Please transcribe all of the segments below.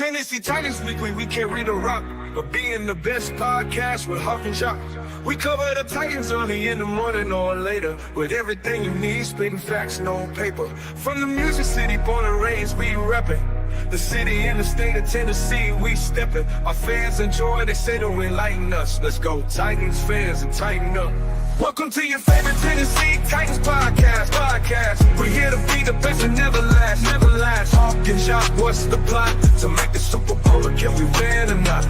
Tennessee Titans Weekly, we carry the rock of being the best podcast with Huff and Jock. We cover the Titans early in the morning or later, with everything you need, spitting facts and on paper. From the Music City, born and raised, we reppin'. The city and the state of Tennessee, we steppin'. Our fans enjoy, they say they'll enlighten us. Let's go Titans fans and tighten up. Welcome to your favorite Tennessee Titans podcast. We're here to be the best and never last. Hawk and Jock, what's the plot? To make the Super Bowl, or can we win or not?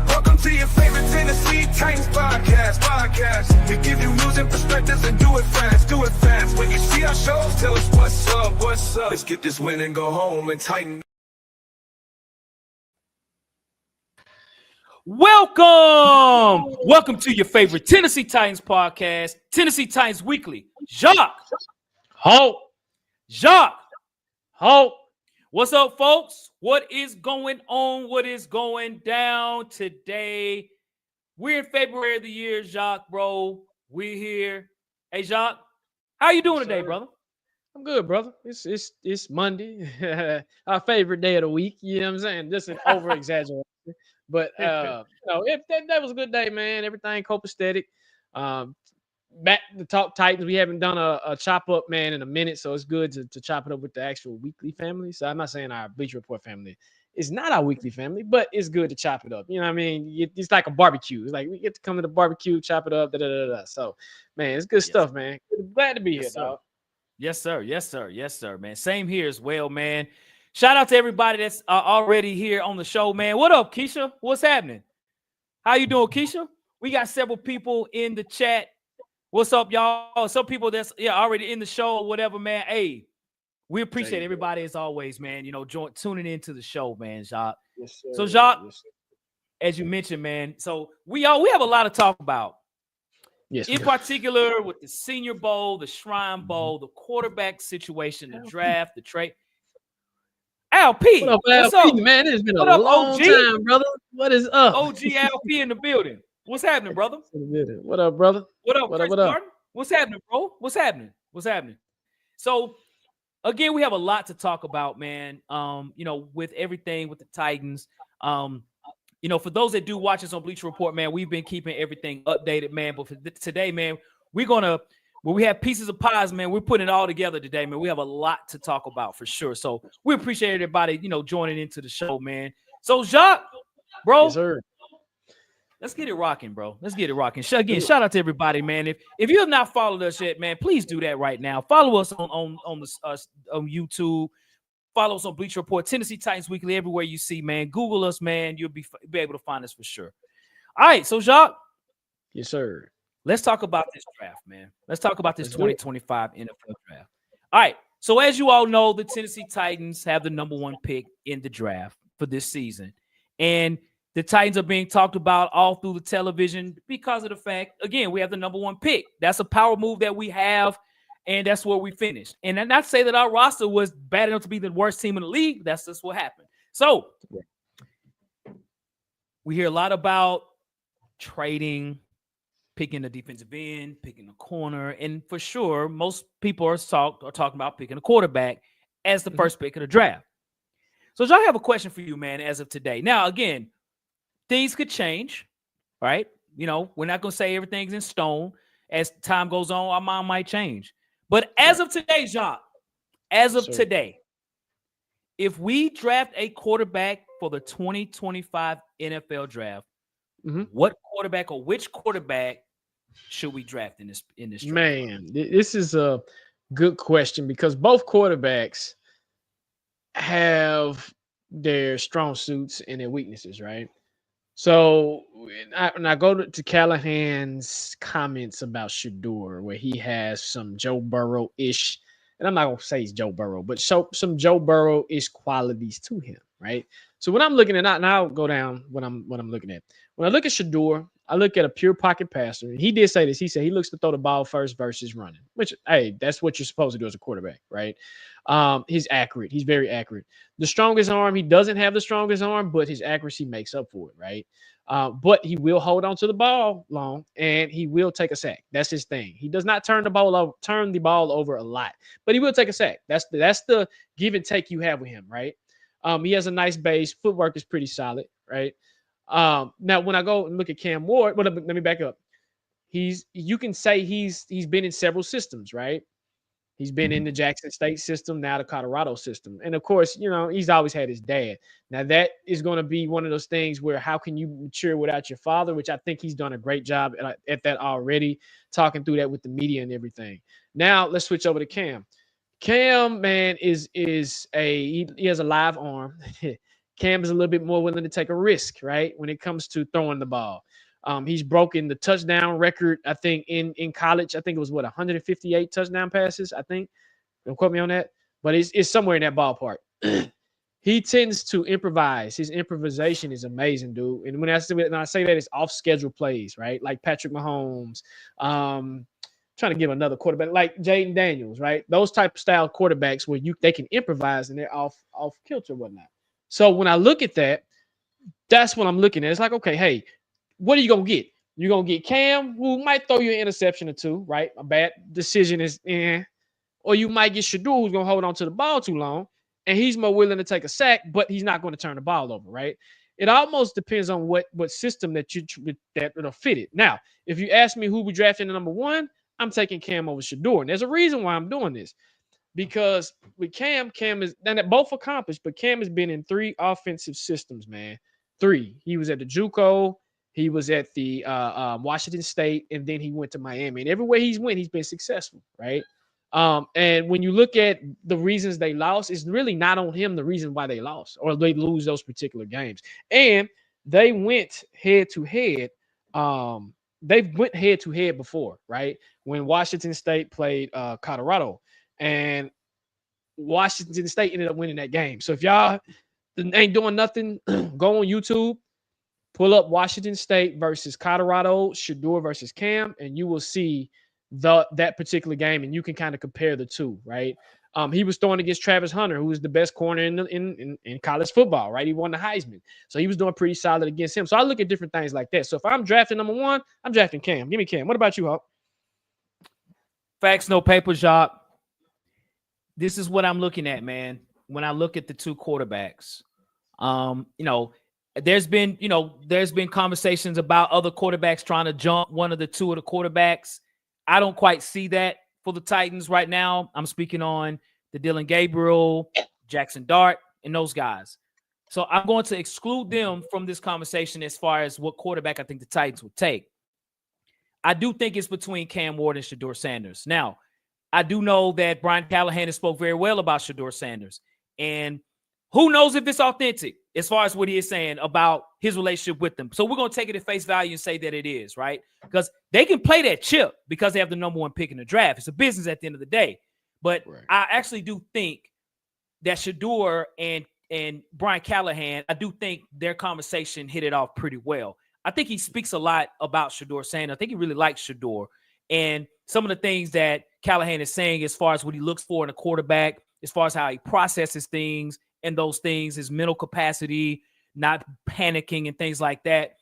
Welcome to your favorite Tennessee Titans podcast. We give you news and perspectives and do it fast. When you see our shows, tell us what's up. Let's get this win and go home and tighten. Welcome to your favorite Tennessee Titans podcast, Tennessee Titans Weekly. Jacques. What's up, folks? What is going on? What is going down today? We're in February of the year, Jacques, bro. We're here. Hey, Jacques, how you doing today, brother? I'm good, brother. It's Monday, our favorite day of the week. You know what I'm saying? Just an over exaggeration. But that was a good day, man. Everything copacetic. Back to talk Titans. We haven't done a chop up, man, in a minute, so it's good to chop it up with the actual weekly family. So I'm not saying our Bleacher Report family is not our weekly family, but it's good to chop it up. You know what I mean? It's like a barbecue. It's like we get to come to the barbecue, chop it up, So, man, it's good stuff, man. Glad to be here, dog. Yes, sir, man. Same here as well, man. Shout out to everybody that's already here on the show, man. What up, Keisha? What's happening? How you doing, Keisha? We got several people in the chat. What's up, y'all? Some people that's already in the show or whatever, man. Hey, we appreciate everybody as always, man. You know, tuning into the show, man, Jacques. Yes, sir. So, Jacques, yes, sir. As you mentioned, man, so we have a lot to talk about. Yes, in particular with the Senior Bowl, the Shrine Bowl, the quarterback situation, the draft, the trade. LP, what's up, man? It's been a long time, brother. What is up? OG LP in the building. What's happening, brother? What up, brother? What up, Chris Martin? What's happening, bro? What's happening? So, again, we have a lot to talk about, man. With everything with the Titans. For those that do watch us on Bleacher Report, man, we've been keeping everything updated, man. But for today, man, we have pieces of pies, man. We're putting it all together today, man. We have a lot to talk about for sure. So we appreciate everybody, joining into the show, man. So Jacques, bro, yes, sir. Let's get it rocking, bro. Let's get it rocking. Again, shout out to everybody, man. If you have not followed us yet, man, please do that right now. Follow us on YouTube. Follow us on Bleacher Report, Tennessee Titans Weekly, everywhere you see, man. Google us, man. You'll be able to find us for sure. All right, so Jacques. Yes, sir. Let's talk about this draft, man. Let's talk about this 2025 NFL draft. All right. So as you all know, the Tennessee Titans have the number one pick in the draft for this season. And the Titans are being talked about all through the television because of the fact, again, we have the number one pick. That's a power move that we have, and that's where we finished. And not to say that our roster was bad enough to be the worst team in the league. That's just what happened. So we hear a lot about trading, picking the defensive end, picking the corner, and for sure, most people are talking about picking a quarterback as the first pick of the draft. So, John, I have a question for you, man, as of today. Now, again, things could change, right? We're not going to say everything's in stone. As time goes on, our mind might change. But as of today, Jacques, today, if we draft a quarterback for the 2025 NFL draft, what quarterback or which quarterback should we draft in this draft? Man, this is a good question because both quarterbacks have their strong suits and their weaknesses, right? So when I go to Callahan's comments about Shedeur, where he has some Joe Burrow-ish, and I'm not going to say he's Joe Burrow, but some Joe Burrow-ish qualities to him, right? So when I'm looking at that, and I'll go down what I'm looking at. When I look at Shedeur, I look at a pure pocket passer. And he did say this. He said he looks to throw the ball first versus running, which, hey, that's what you're supposed to do as a quarterback, right? He's accurate. He's very accurate. The strongest arm, he doesn't have the strongest arm, but his accuracy makes up for it, right? But he will hold on to the ball long, and he will take a sack. That's his thing. He does not turn the ball over a lot, but he will take a sack. That's the give and take you have with him, right? He has a nice base. Footwork is pretty solid, right? Now when I go and look at Cam Ward, well, let me back up. You can say he's been in several systems, right? He's been in the Jackson State system, now the Colorado system. And of course, he's always had his dad. Now, that is going to be one of those things where how can you mature without your father, which I think he's done a great job at that already, talking through that with the media and everything. Now, let's switch over to Cam. Cam, man, he has a live arm. Cam is a little bit more willing to take a risk, right, when it comes to throwing the ball. He's broken the touchdown record, I think, in college. I think it was 158 touchdown passes, I think. Don't quote me on that, but it's somewhere in that ballpark. He tends to improvise. His improvisation is amazing, dude. And when I say that, it's off-schedule plays, right? Like Patrick Mahomes, trying to give another quarterback like Jaden Daniels, right? Those type of style quarterbacks where they can improvise and they're off kilter and whatnot. So when I look at that, that's what I'm looking at. It's like, okay, hey, what are you going to get? You're going to get Cam, who might throw you an interception or two, right? A bad decision is or you might get Shador, who's going to hold on to the ball too long, and he's more willing to take a sack, but he's not going to turn the ball over, right? It almost depends on what system that'll fit it. Now, if you ask me who we drafted in number 1, I'm taking Cam over Shador. And there's a reason why I'm doing this. Because with Cam is, and both accomplished, but Cam has been in 3 offensive systems, man. 3. He was at the JUCO, he was at the Washington State, and then he went to Miami. And everywhere he's went, he's been successful, right? And when you look at the reasons they lost, it's really not on him the reason why they lost or they lose those particular games. And they went head to head. They've went head to head before, right? When Washington State played Colorado, and Washington State ended up winning that game. So if y'all ain't doing nothing, go on YouTube, pull up Washington State versus Colorado, Shador versus Cam, and you will see that particular game, and you can kind of compare the two, right? He was throwing against Travis Hunter, who was the best corner in college football, right? He won the Heisman. So he was doing pretty solid against him. So I look at different things like that. So if I'm drafting number 1, I'm drafting Cam. Give me Cam. What about you, Hawk? Facts, no paper, Job. This is what I'm looking at, man. When I look at the 2 quarterbacks, there's been conversations about other quarterbacks trying to jump one of the 2 of the quarterbacks. I don't quite see that for the Titans right now. I'm speaking on the Dylan Gabriel, Jackson Dart, and those guys. So I'm going to exclude them from this conversation as far as what quarterback I think the Titans would take. I do think it's between Cam Ward and Shador Sanders. Now, I do know that Brian Callahan has spoke very well about Shador Sanders. And who knows if it's authentic as far as what he is saying about his relationship with them. So we're going to take it at face value and say that it is, right? Because they can play that chip because they have the number 1 pick in the draft. It's a business at the end of the day. But right. I actually do think that Shador and Brian Callahan, I do think their conversation hit it off pretty well. I think he speaks a lot about Shador Sanders. I think he really likes Shador. And some of the things that Callahan is saying as far as what he looks for in a quarterback, as far as how he processes things, and those things, his mental capacity, not panicking and things like that.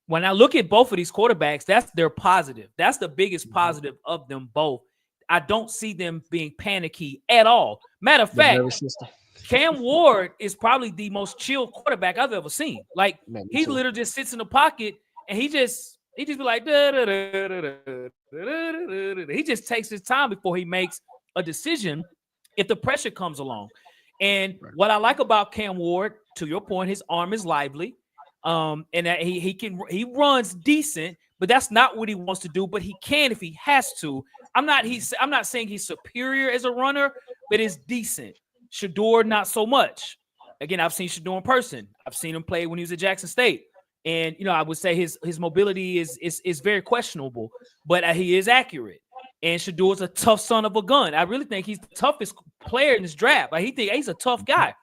When I look at both of these quarterbacks, that's their positive. That's the biggest positive of them both. I don't see them being panicky at all. Matter of fact, Cam Ward is probably the most chill quarterback I've ever seen. Like, he literally just sits in the pocket and he just be like, he just takes his time before he makes a decision if the pressure comes along. And what I like about Cam Ward, to your point, his arm is lively, and that he runs decent, but that's not what he wants to do. But he can if he has to. I'm not saying he's superior as a runner, but it's decent. Shador, not so much. Again, I've seen Shador in person. I've seen him play when he was at Jackson State, and I would say his mobility is very questionable, but he is accurate. And Shador's a tough son of a gun. I really think he's the toughest player in this draft. Like, he's a tough guy.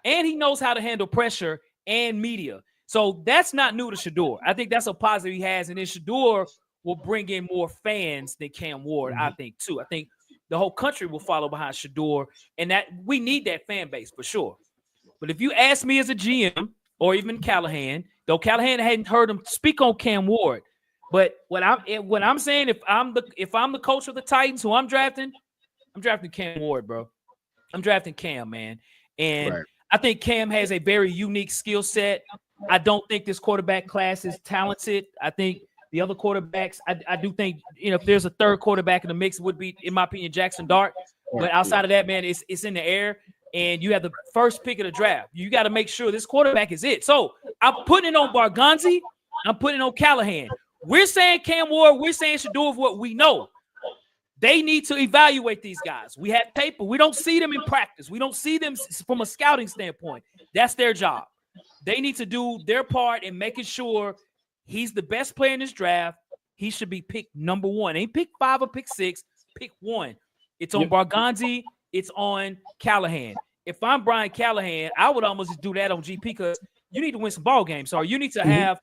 And he knows how to handle pressure and media. So that's not new to Shador. I think that's a positive he has. And then Shador will bring in more fans than Cam Ward, I think, too. I think the whole country will follow behind Shador. And that we need that fan base for sure. But if you ask me as a GM or even Callahan, though Callahan hadn't heard him speak on Cam Ward, but what I'm saying, if I'm the coach of the Titans, who I'm drafting Cam Ward, bro. I'm drafting Cam, man. And I think Cam has a very unique skill set. I don't think this quarterback class is talented. I think the other quarterbacks, I do think, if there's a third quarterback in the mix, it would be, in my opinion, Jackson Dart. But outside of that, man, it's in the air. And you have the first pick of the draft. You got to make sure this quarterback is it. So I'm putting it on Barganzi. I'm putting it on Callahan. We're saying Cam Ward. We're saying Shador of what we know. They need to evaluate these guys. We have paper. We don't see them in practice. We don't see them from a scouting standpoint. That's their job. They need to do their part in making sure he's the best player in this draft. He should be picked number 1. Ain't pick 5 or pick 6. Pick 1. It's on Barganzi. It's on Callahan. If I'm Brian Callahan, I would almost just do that on GP because you need to win some ball games. So you need to have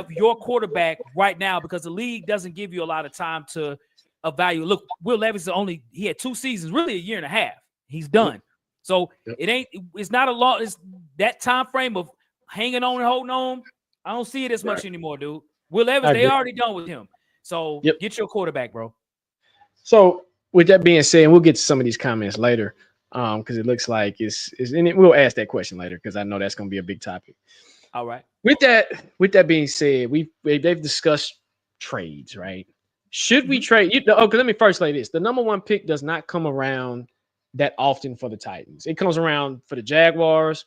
your quarterback right now because the league doesn't give you a lot of time to evaluate. Look, Will Levis he had 2 seasons, really a year and a half. He's done. So it's not a lot. It's that time frame of hanging on and holding on. I don't see it as much anymore, dude. Will Levis, they already done with him. So get your quarterback, bro. So with that being said, we'll get to some of these comments later. Because it looks like it's and we'll ask that question later because I know that's going to be a big topic. All right. With that being said, they've discussed trades, right? Should we trade? Let me first say this: the number 1 pick does not come around that often for the Titans. It comes around for the Jaguars.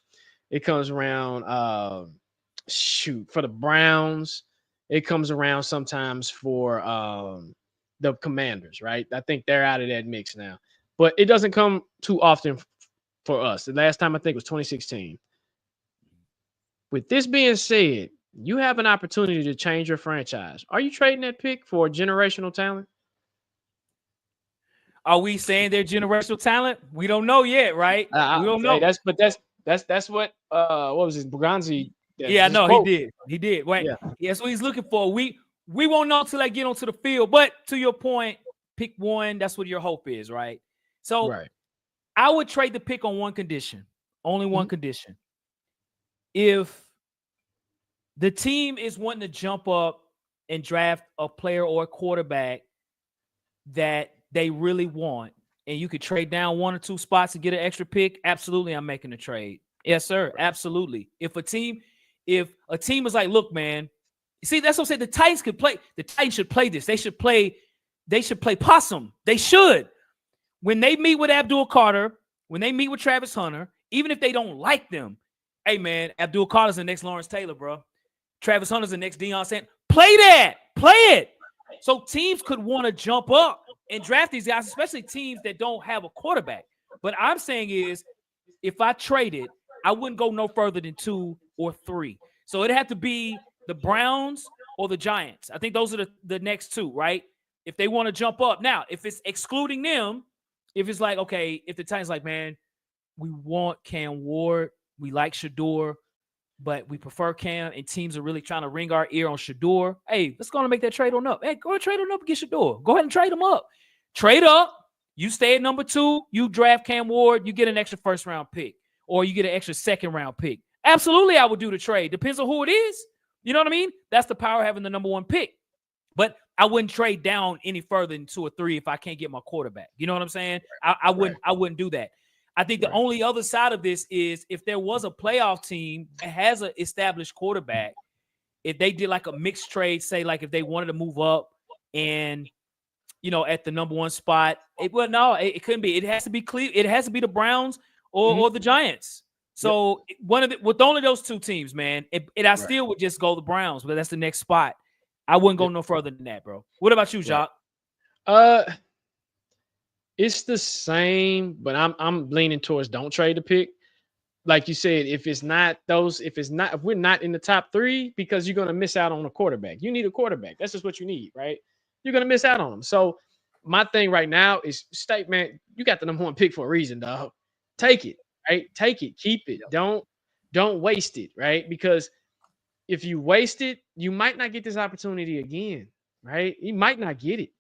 It comes around for the Browns. It comes around sometimes for the Commanders, right? I think they're out of that mix now. But it doesn't come too often for us. The last time I think was 2016. With this being said, you have an opportunity to change your franchise. Are you trading that pick for generational talent? Are we saying they're generational talent? We don't know yet, right? We don't know. That's what was his Braganzi? Yeah, no, he did. Wait, that's what he's looking for. We won't know until I get onto the field. But to your point, pick 1. That's what your hope is, right? So I would trade the pick on one condition, only one condition. If the team is wanting to jump up and draft a player or a quarterback that they really want, and you could trade down 1 or 2 spots to get an extra pick, absolutely, I'm making a trade. Yes, sir, absolutely. If a team is like, look, man, see, that's what I'm saying. The Titans could play. The Titans should play this. They should play possum. They should. When they meet with Abdul Carter, when they meet with Travis Hunter, even if they don't like them, hey, man, Abdul Carter's the next Lawrence Taylor, bro. Travis Hunter's the next Deion Sanders. Play that. Play it. So teams could want to jump up and draft these guys, especially teams that don't have a quarterback. But I'm saying is, if I traded, I wouldn't go no further than 2 or 3. So it'd have to be the Browns or the Giants. I think those are the next 2, right? If they want to jump up. Now, if it's excluding them, if it's like, okay, if the Titans like, man, we want Cam Ward, we like Shador, but we prefer Cam, and teams are really trying to ring our ear on Shador, hey, let's go and make that trade on up. Hey, go and trade on up and get Shador. Go ahead and trade him up. Trade up. You stay at number 2. You draft Cam Ward. You get an extra first-round pick, or you get an extra second-round pick. Absolutely, I would do the trade. Depends on who it is. You know what I mean? That's the power of having the number 1 pick. But I wouldn't trade down any further than 2 or 3 if I can't get my quarterback. You know what I'm saying? I wouldn't do that. I think the only other side of this is if there was a playoff team that has an established quarterback, if they did like a mixed trade, say like if they wanted to move up and, at the number 1 spot, it couldn't be. It has to be It has to be the Browns or the Giants. So with only those 2 teams, man, I still would just go the Browns, but that's the next spot. I wouldn't go no further than that, bro. What about you, Jacques? It's the same, but I'm leaning towards don't trade the pick. Like you said, if we're not in the top 3, because you're gonna miss out on a quarterback. You need a quarterback. That's just what you need, right? You're gonna miss out on them. So my thing right now is man, you got the number 1 pick for a reason, dog. Take it, right? Take it, keep it. Don't waste it, right? Because if you waste it, you might not get this opportunity again, right? You might not get it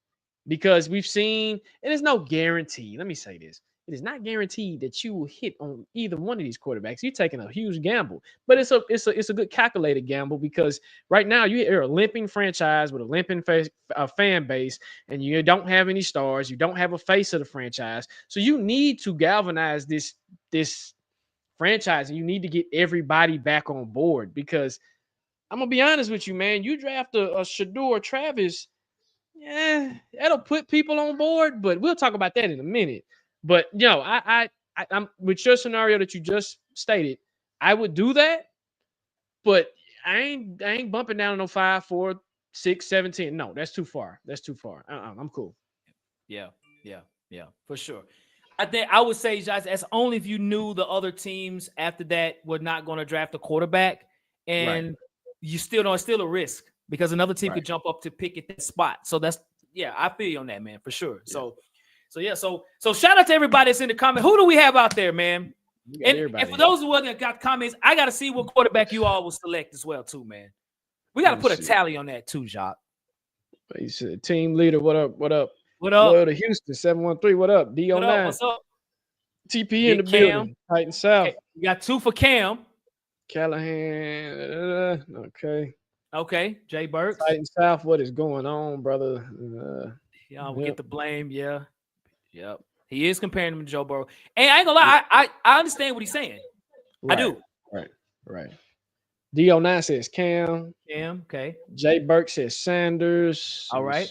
because we've seen, and there's no guarantee. Let me say this. It is not guaranteed that you will hit on either one of these quarterbacks. You're taking a huge gamble, but it's a good calculated gamble because right now you're a limping franchise with a limping fan base, and you don't have any stars. You don't have a face of the franchise, so you need to galvanize this franchise, and you need to get everybody back on board because I'm gonna be honest with you, man. You draft a Shador or Travis, yeah, that'll put people on board, but we'll talk about that in a minute. But I'm with your scenario that you just stated, I would do that, but I ain't bumping down no 5, 4, 6, 17. No, that's too far. That's too far. I'm cool. Yeah, for sure. I think I would say, Josh, that's only if you knew the other teams after that were not going to draft a quarterback, and you still know it's still a risk because another team could jump up to pick at that spot. So that's I feel you on that, man, for sure. Yeah. So shout out to everybody that's in the comment. Who do we have out there, man? And for those who haven't got comments, I got to see what quarterback you all will select as well, too, man. We got to put a tally on that too, Jacques. He said, team leader, what up? What up? What up? Loyal to Houston, 713. What up? D09. What's up? TP in the building. Titan South. Okay. You got 2 for Cam. Callahan. Okay. Jay Burks. Titan South. What is going on, brother? We get the blame. Yeah. Yep. He is comparing him to Joe Burrow. And I ain't gonna lie, I understand what he's saying. I do. Right. D09 says Cam. Okay. Jay Burke says Sanders. All right.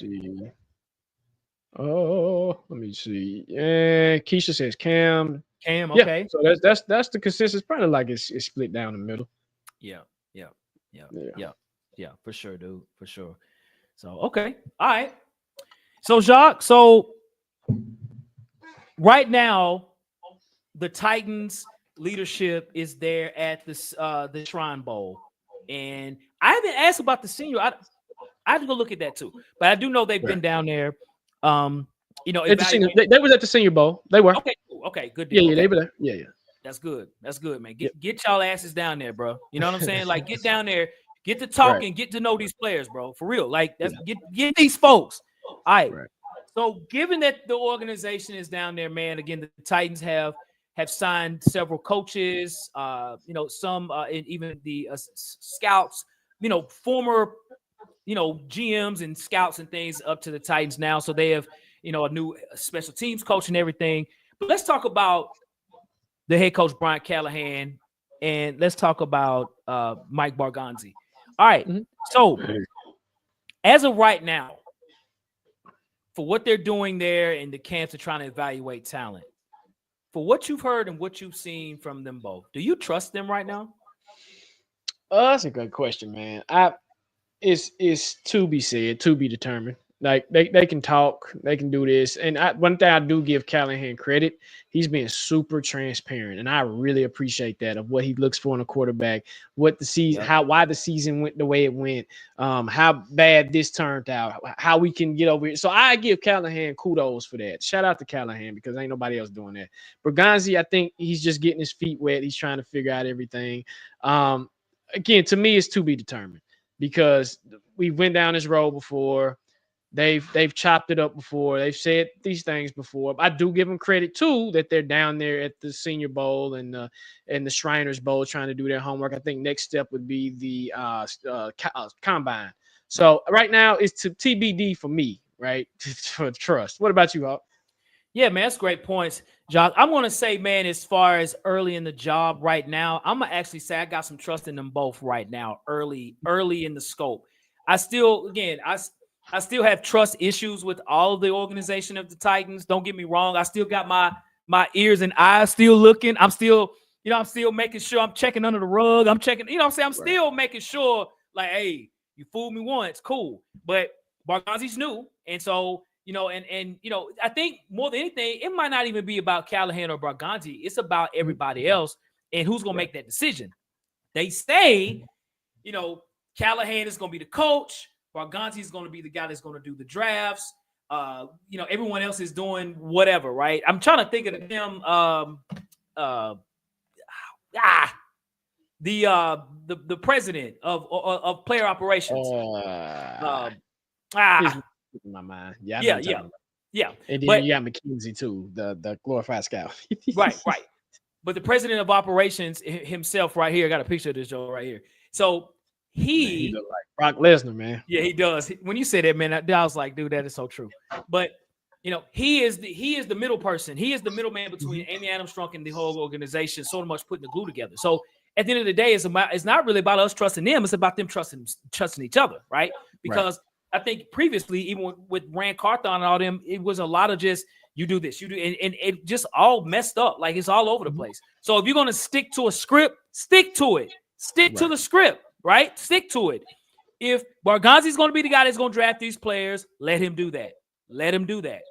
Let me see. Yeah, Keisha says Cam. Okay. So that's the consensus. Probably like it's split down the middle. Yeah, for sure, dude. For sure. So okay. All right. So Jacques, right now, the Titans leadership is there at the Shrine Bowl, and I haven't asked about the senior. I have to go look at that too, but I do know they've been down there. They was at the Senior Bowl. They were okay. Good deal. Yeah, they were there. Yeah. That's good, man. Get y'all asses down there, bro. You know what I'm saying? Like, get down there, get to talk and get to know these players, bro. For real. Like, get these folks. All right. So, given that the organization is down there, man, again, the Titans have signed several coaches, some and even the scouts, former, GMs and scouts and things up to the Titans now. So they have, a new special teams coach and everything. But let's talk about the head coach, Brian Callahan, and let's talk about Mike Barganzi. All right. So as of right now, for what they're doing there in the camps, are trying to evaluate talent. For what you've heard and what you've seen from them both, do you trust them right now? That's a good question, man. It's to be said, to be determined. Like they can talk, they can do this. And one thing I do give Callahan credit, he's being super transparent, and I really appreciate that of what he looks for in a quarterback, what the season, why the season went the way it went, how bad this turned out, how we can get over it. So I give Callahan kudos for that. Shout out to Callahan because ain't nobody else doing that. Berganzi, I think he's just getting his feet wet. He's trying to figure out everything. Again, to me, it's to be determined because we went down this road before. They've chopped it up before. They've said these things before. I do give them credit too that they're down there at the Senior Bowl and the Shriners Bowl trying to do their homework. I think next step would be the combine. So right now it's to TBD for me, right? For trust. What about you, Hawk? Yeah, man, that's great points, Josh. I'm going to say, man, as far as early in the job right now, I'm going to actually say I got some trust in them both right now, early in the scope. I still have trust issues with all of the organization of the Titans. Don't get me wrong. I still got my ears and eyes still looking. I'm still making sure I'm checking under the rug. I'm checking, I'm still making sure, like, hey, you fooled me once, cool. But Barganzi's new. And so, I think more than anything, it might not even be about Callahan or Barganzi. It's about everybody else and who's going to make that decision. They say, Callahan is going to be the coach. Barganzi is going to be the guy that's going to do the drafts. Everyone else is doing whatever, right? I'm trying to think of them. The president of player operations. In my mind. Yeah. And then you got McKenzie too, the glorified scout. Right. But the president of operations himself, right here, I got a picture of this Joe right here. So he look like Brock Lesnar, man. Yeah, he does. When you say that, man, I was like, dude, that is so true. But he is the middle person. He is the middleman between Amy Adams Strunk and the whole organization, so much putting the glue together. So at the end of the day, it's not really about us trusting them. It's about them trusting each other, right? Because I think previously, even with Rand Carthon and all them, it was a lot of just you do this, you do, and it just all messed up. Like it's all over the place. So if you're gonna stick to a script, stick to it. Stick to the script, right? Stick to it. If Barganzi's going to be the guy that's going to draft these players, let him do that. Let him do that.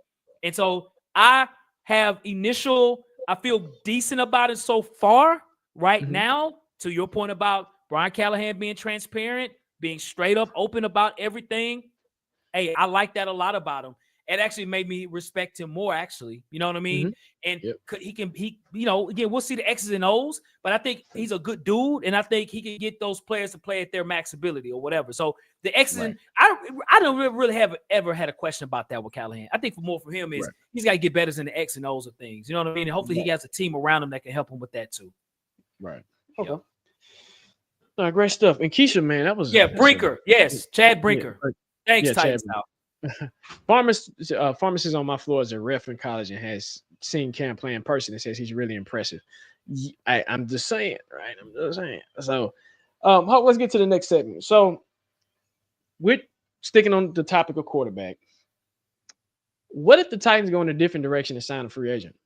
And so I feel decent about it so far right now, to your point about Brian Callahan being transparent, being straight up open about everything. Hey, I like that a lot about him. It actually made me respect him more, actually. You know what I mean? And again, we'll see the X's and O's, but I think he's a good dude, and I think he can get those players to play at their max ability or whatever. So the X's and I don't really have ever had a question about that with Callahan. I think for him is he's got to get better than the X and O's of things. You know what I mean? And hopefully he has a team around him that can help him with that too. Right. Okay. No, great stuff. And Keisha, man, that was Brinker. Yes, Chad Brinker. Thanks, Titans. Pharmacist on my floor is a ref in college and has seen Cam play in person and says he's really impressive. I'm just saying, right? I'm just saying. So, let's get to the next segment. So, we're sticking on the topic of quarterback. What if the Titans go in a different direction and sign a free agent?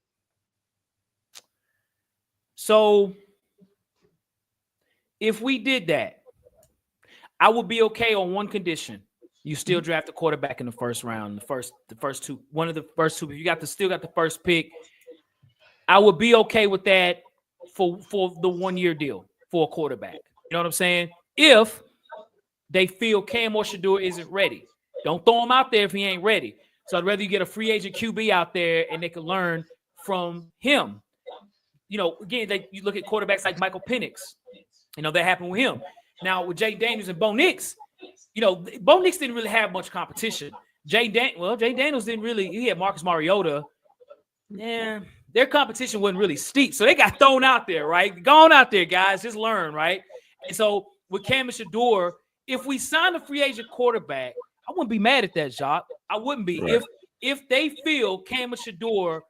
So, if we did that, I would be okay on one condition. You still draft a one in the first round, the first two. If you still got the first pick, I would be okay with that for the 1 year deal for a quarterback. You know what I'm saying? If they feel Cam or Shador isn't ready, don't throw him out there if he ain't ready. So I'd rather you get a free agent QB out there and they can learn from him. Again, you look at quarterbacks like Michael Penix. That happened with him. Now with Jay Daniels and Bo Nix. Bo Nix didn't really have much competition. Jay Daniels didn't really. He had Marcus Mariota. Yeah, their competition wasn't really steep, so they got thrown out there. Right, go on out there, guys. Just learn, right? And so with Cam and Shador, if we sign a free agent quarterback, I wouldn't be mad at that, Jacques. I wouldn't be if they feel Cam and Shador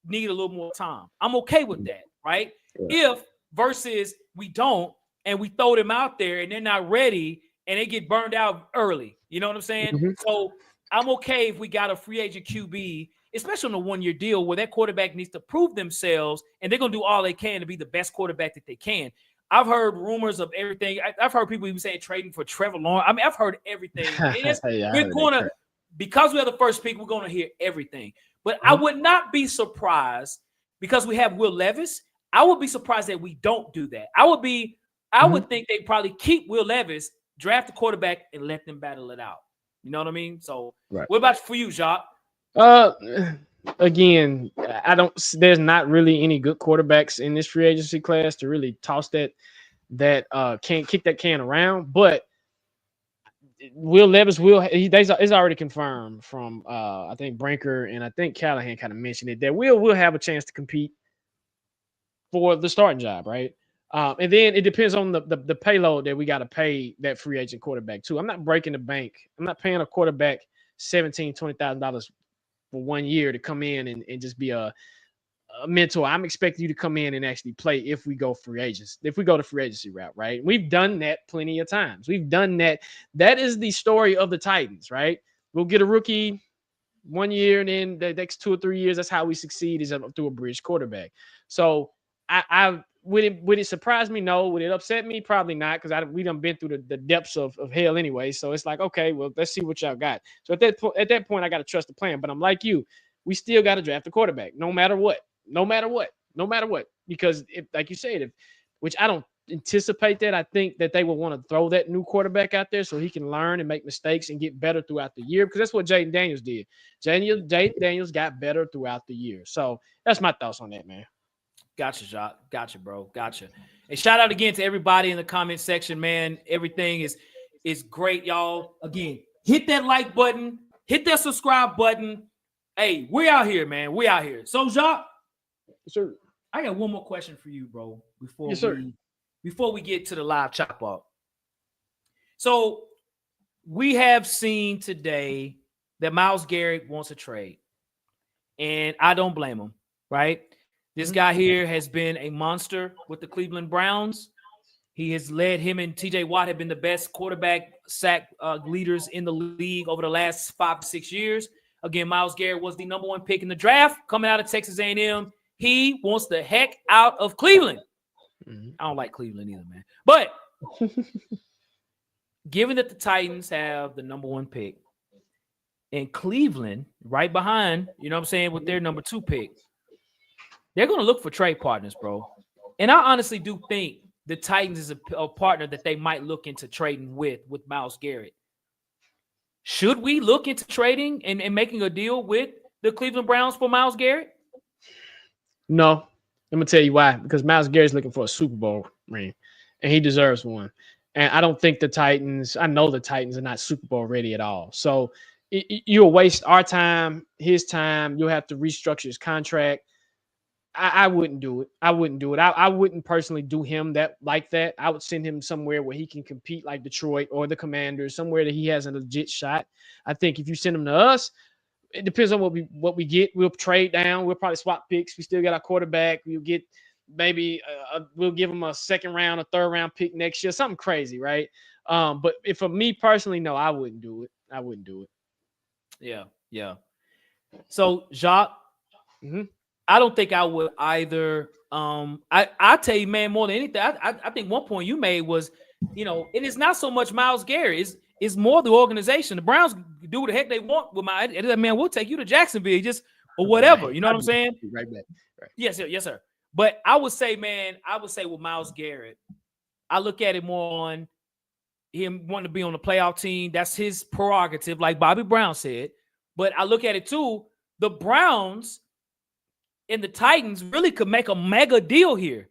need a little more time. I'm okay with that, right? If versus we don't and we throw them out there and they're not ready. And they get burned out early. You know what I'm saying? So I'm okay if we got a free agent QB, especially on a 1 year deal where that quarterback needs to prove themselves and they're going to do all they can to be the best quarterback that they can. I've heard rumors of everything. I've heard people even saying trading for Trevor Lawrence. I mean, I've heard everything. Because we have the first pick, we're going to hear everything. But I would not be surprised because we have Will Levis. I would be surprised that we don't do that. I would think they probably keep Will Levis, draft the quarterback, and let them battle it out. You know what I mean? So, what about for you, Jacques? Again, there's not really any good quarterbacks in this free agency class to really toss that can kick that can around. But Will Levis it's already confirmed from I think Brinker and I think Callahan kind of mentioned it that will have a chance to compete for the starting job, right? And then it depends on the payload that we got to pay that free agent quarterback too. I'm not breaking the bank. I'm not paying a quarterback $20,000 for 1 year to come in and just be a mentor. I'm expecting you to come in and actually play if we go free agents. If we go the free agency route, right? We've done that plenty of times. We've done that. That is the story of the Titans, right? We'll get a rookie 1 year, and then the next 2 or 3 years, that's how we succeed is through a bridge quarterback. So would it surprise me? No. Would it upset me? Probably not, because we done been through the depths of hell anyway. So it's like, okay, well, let's see what y'all got. So at that point, I got to trust the plan. But I'm like you, we still got to draft a quarterback, no matter what. Because if, like you said, which I don't anticipate that, I think that they will want to throw that new quarterback out there so he can learn and make mistakes and get better throughout the year. Because that's what Jaden Daniels did. Jaden Daniels got better throughout the year. So that's my thoughts on that, man. Gotcha, Jacques. Gotcha, bro. Gotcha. And shout out again to everybody in the comment section, man. Everything is great, y'all. Again, hit that like button. Hit that subscribe button. Hey, we out here, man. We out here. So, Jacques, yes, sir. I got one more question for you, bro, before we get to the live chop up. So we have seen today that Myles Garrett wants a trade. and I don't blame him, right? This guy here has been a monster with the Cleveland Browns. He has led him and TJ Watt have been the best quarterback sack leaders in the league over the last 5 to 6 years. Again, Myles Garrett was the number 1 pick in the draft coming out of Texas A&M. He wants the heck out of Cleveland. I don't like Cleveland either, man. But given that the Titans have the number 1 pick and Cleveland right behind, you know what I'm saying, with their number 2 pick, they're going to look for trade partners, bro. And I honestly do think the Titans is a partner that they might look into trading with Myles Garrett. Should we look into trading and making a deal with the Cleveland Browns for Myles Garrett? No. I'm going to tell you why. Because Myles Garrett's looking for a Super Bowl ring, and he deserves one. And I don't think I know the Titans are not Super Bowl ready at all. So you'll waste our time, his time. You'll have to restructure his contract. I wouldn't do it. I wouldn't personally do him like that. I would send him somewhere where he can compete like Detroit or the Commanders, somewhere that he has a legit shot. I think if you send him to us, it depends on what we get. We'll trade down. We'll probably swap picks. We still got our quarterback. We'll get maybe we'll give him a 2nd round, a 3rd round pick next year, something crazy, right? But if for me personally, no, I wouldn't do it. Yeah. So Jacques, I don't think I would either. I tell you, man, more than anything, I think one point you made was, it is not so much Myles Garrett. It's more the organization. The Browns do what the heck they want with man. We'll take you to Jacksonville or whatever. You know what I'm saying? Right back. Right. Yes, sir. But I would say with Myles Garrett, I look at it more on him wanting to be on the playoff team. That's his prerogative, like Bobby Brown said. But I look at it too, the Browns and the Titans really could make a mega deal here.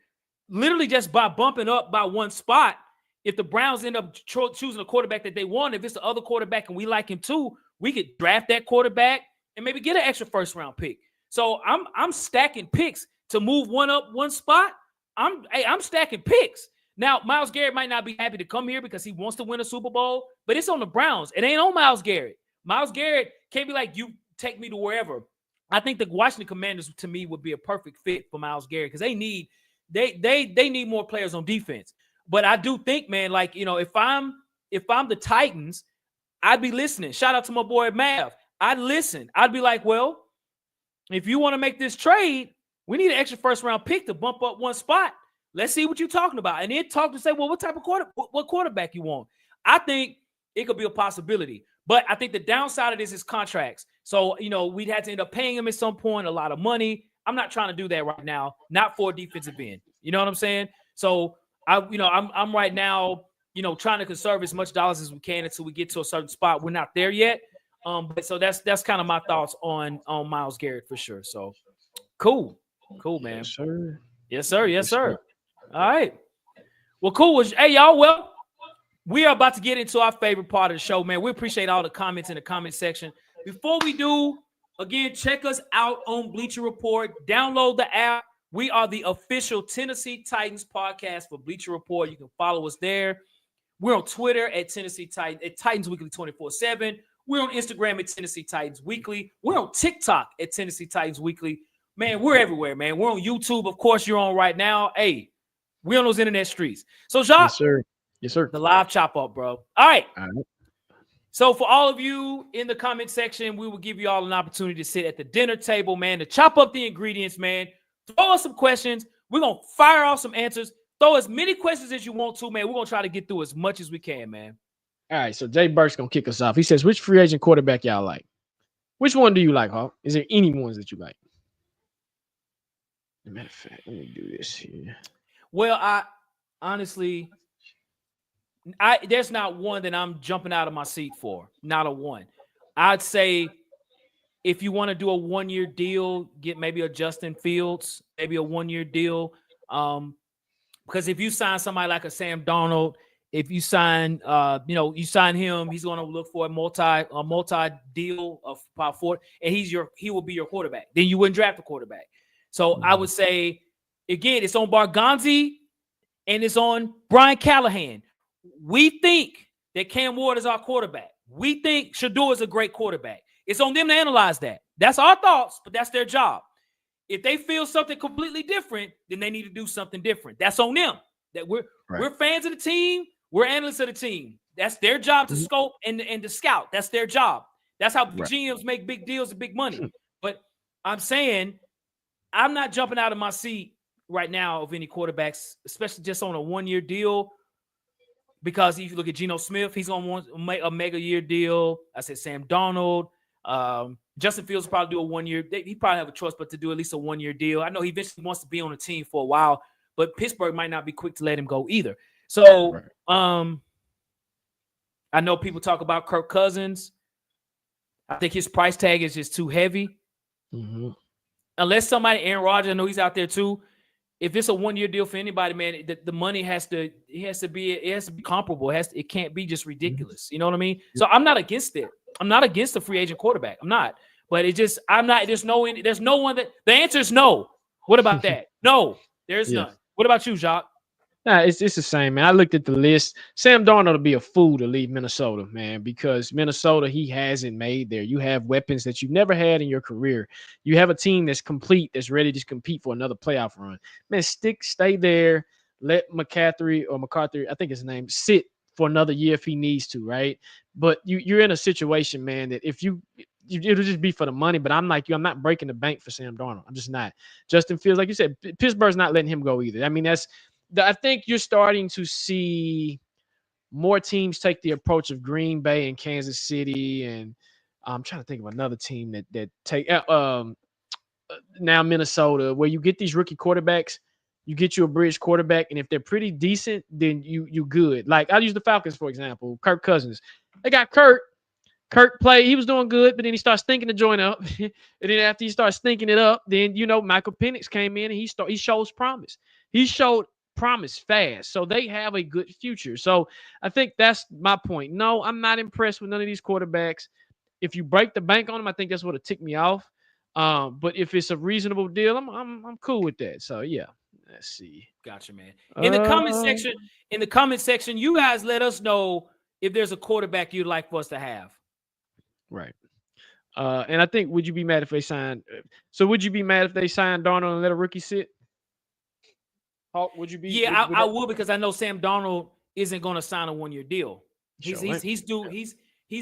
Literally just by bumping up by 1 spot. If the Browns end up choosing a quarterback that they want, if it's the other quarterback and we like him too, we could draft that quarterback and maybe get an extra 1st round pick. So I'm stacking picks to move one up 1 spot. I'm stacking picks. Now, Myles Garrett might not be happy to come here because he wants to win a Super Bowl, but it's on the Browns. It ain't on Myles Garrett. Myles Garrett can't be like, you take me to wherever. I think the Washington Commanders, to me, would be a perfect fit for Myles Garrett because they need more players on defense. But I do think, man, like, if I'm the Titans, I'd be listening. Shout out to my boy Mav. I'd listen. I'd be like, well, if you want to make this trade, we need an extra 1st round pick to bump up 1 spot. Let's see what you're talking about. And then talk to say, well, what type of quarterback you want? I think it could be a possibility. But I think the downside of this is contracts. So, we'd have to end up paying him at some point a lot of money. I'm not trying to do that right now, not for a defensive end. You know what I'm saying? So, I'm right now, trying to conserve as much dollars as we can until we get to a certain spot. We're not there yet. But so that's kind of my thoughts on Myles Garrett for sure. So cool, man. Yes, sir. All right. Well, cool. Hey, y'all. Well, we are about to get into our favorite part of the show, man. We appreciate all the comments in the comment section. Before we do, again, check us out on Bleacher Report. Download the app. We are the official Tennessee Titans podcast for Bleacher Report. You can follow us there. We're on Twitter at Tennessee Titans, at Titans Weekly 24/7. We're on Instagram at Tennessee Titans Weekly. We're on TikTok at Tennessee Titans Weekly. Man, we're everywhere, man. We're on YouTube. Of course, you're on right now. Hey, we're on those internet streets. So, Jacques. Yes, sir. The live chop up, bro. All right. So for all of you in the comment section, we will give you all an opportunity to sit at the dinner table, man, to chop up the ingredients, man. Throw us some questions. We're going to fire off some answers. Throw as many questions as you want to, man. We're going to try to get through as much as we can, man. All right, so Jay Burke's going to kick us off. He says, which free agent quarterback y'all like? Which one do you like, Hawk? Is there any ones that you like? As a matter of fact, let me do this here. Well, I honestly, there's not one that I'm jumping out of my seat for. Not a one. I'd say if you want to do a 1-year deal, get maybe a Justin Fields, maybe a 1-year deal. Because if you sign somebody like a Sam Darnold, if you sign, you sign him, he's going to look for a multi deal of about 4, and he will be your quarterback. Then you wouldn't draft a quarterback. So I would say, again, it's on Barganzi and it's on Brian Callahan. We think that Cam Ward is our quarterback. We think Shador is a great quarterback. It's on them to analyze that. That's our thoughts, but that's their job. If they feel something completely different, then they need to do something different. That's on them. That we're fans of the team. We're analysts of the team. That's their job to scope and to scout. That's their job. That's how GMs make big deals and big money. But I'm saying I'm not jumping out of my seat right now of any quarterbacks, especially just on a 1-year deal. Because if you look at Geno Smith, he's on a mega year deal. I said Sam Darnold. Justin Fields will probably do a 1-year. He probably have a choice, but to do at least a 1-year deal. I know he eventually wants to be on the team for a while, but Pittsburgh might not be quick to let him go either. So, I know people talk about Kirk Cousins. I think his price tag is just too heavy. Unless somebody, Aaron Rodgers, I know he's out there too. If it's a 1-year deal for anybody, man, the money has to be comparable. It can't be just ridiculous. You know what I mean? So I'm not against it. I'm not against a free agent quarterback. I'm not. But I'm not. There's no one that the answer is no. What about that? No, there's none. What about you, Jacques? Nah, it's the same, man. I looked at the list. Sam Darnold would be a fool to leave Minnesota, man, because Minnesota, he hasn't made there. You have weapons that you've never had in your career. You have a team that's complete, that's ready to compete for another playoff run. Man, stay there. Let McCarthy, I think his name, sit for another year if he needs to, right? But you're in a situation, man, that if it'll just be for the money. But I'm like you, I'm not breaking the bank for Sam Darnold. I'm just not. Justin Fields, like you said, Pittsburgh's not letting him go either. I mean, I think you're starting to see more teams take the approach of Green Bay and Kansas City, and I'm trying to think of another team that take now Minnesota, where you get these rookie quarterbacks, you get you a bridge quarterback, and if they're pretty decent, then you good. Like I'll use the Falcons for example. Kirk Cousins, they got Kirk played, he was doing good, but then he starts stinking the joint up, and then after he starts stinking it up, then Michael Penix came in and he shows promise. He showed promise fast, so they have a good future. So I think that's my point. No, I'm not impressed with none of these quarterbacks. If you break the bank on them, I think that's what would tick me off. But if it's a reasonable deal, I'm cool with that. So yeah, let's see. Gotcha, man. In the comment section, you guys let us know if there's a quarterback you'd like for us to have. Right. And I think, would you be mad if they signed? So would you be mad if they signed Darnold and let a rookie sit? Hawk, would you be? Yeah, I would, because I know Sam Darnold isn't going to sign a 1-year deal. He's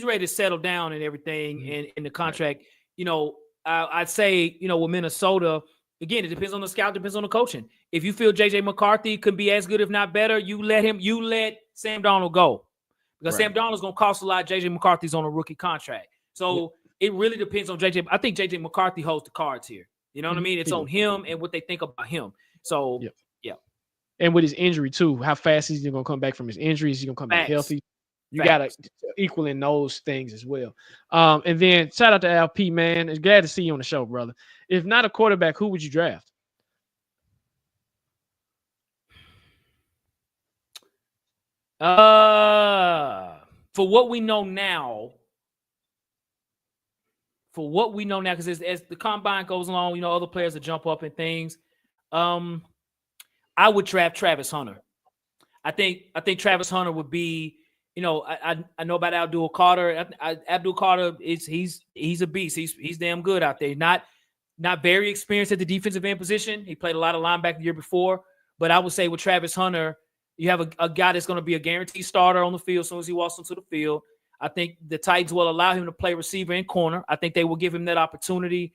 ready to settle down and everything in the contract. Right. I'd say, with Minnesota, again, it depends on the scout, depends on the coaching. If you feel JJ McCarthy could be as good, if not better, you let Sam Darnold go. Because Sam Darnold's going to cost a lot. JJ McCarthy's on a rookie contract. So it really depends on JJ. I think JJ McCarthy holds the cards here. You know what I mean? It's on him and what they think about him. So, yeah. And with his injury, too, how fast is he going to come back from his injuries? Is he going to come back healthy? You got to equal in those things as well. And then shout out to LP, man. It's glad to see you on the show, brother. If not a quarterback, who would you draft? For what we know now, because as the combine goes along, other players that jump up and things. I would draft Travis Hunter. I think Travis Hunter would be, I know about Abdul Carter. Abdul Carter he's a beast. He's damn good out there. Not very experienced at the defensive end position. He played a lot of linebacker the year before. But I would say with Travis Hunter, you have a guy that's going to be a guaranteed starter on the field as soon as he walks onto the field. I think the Titans will allow him to play receiver and corner. I think they will give him that opportunity.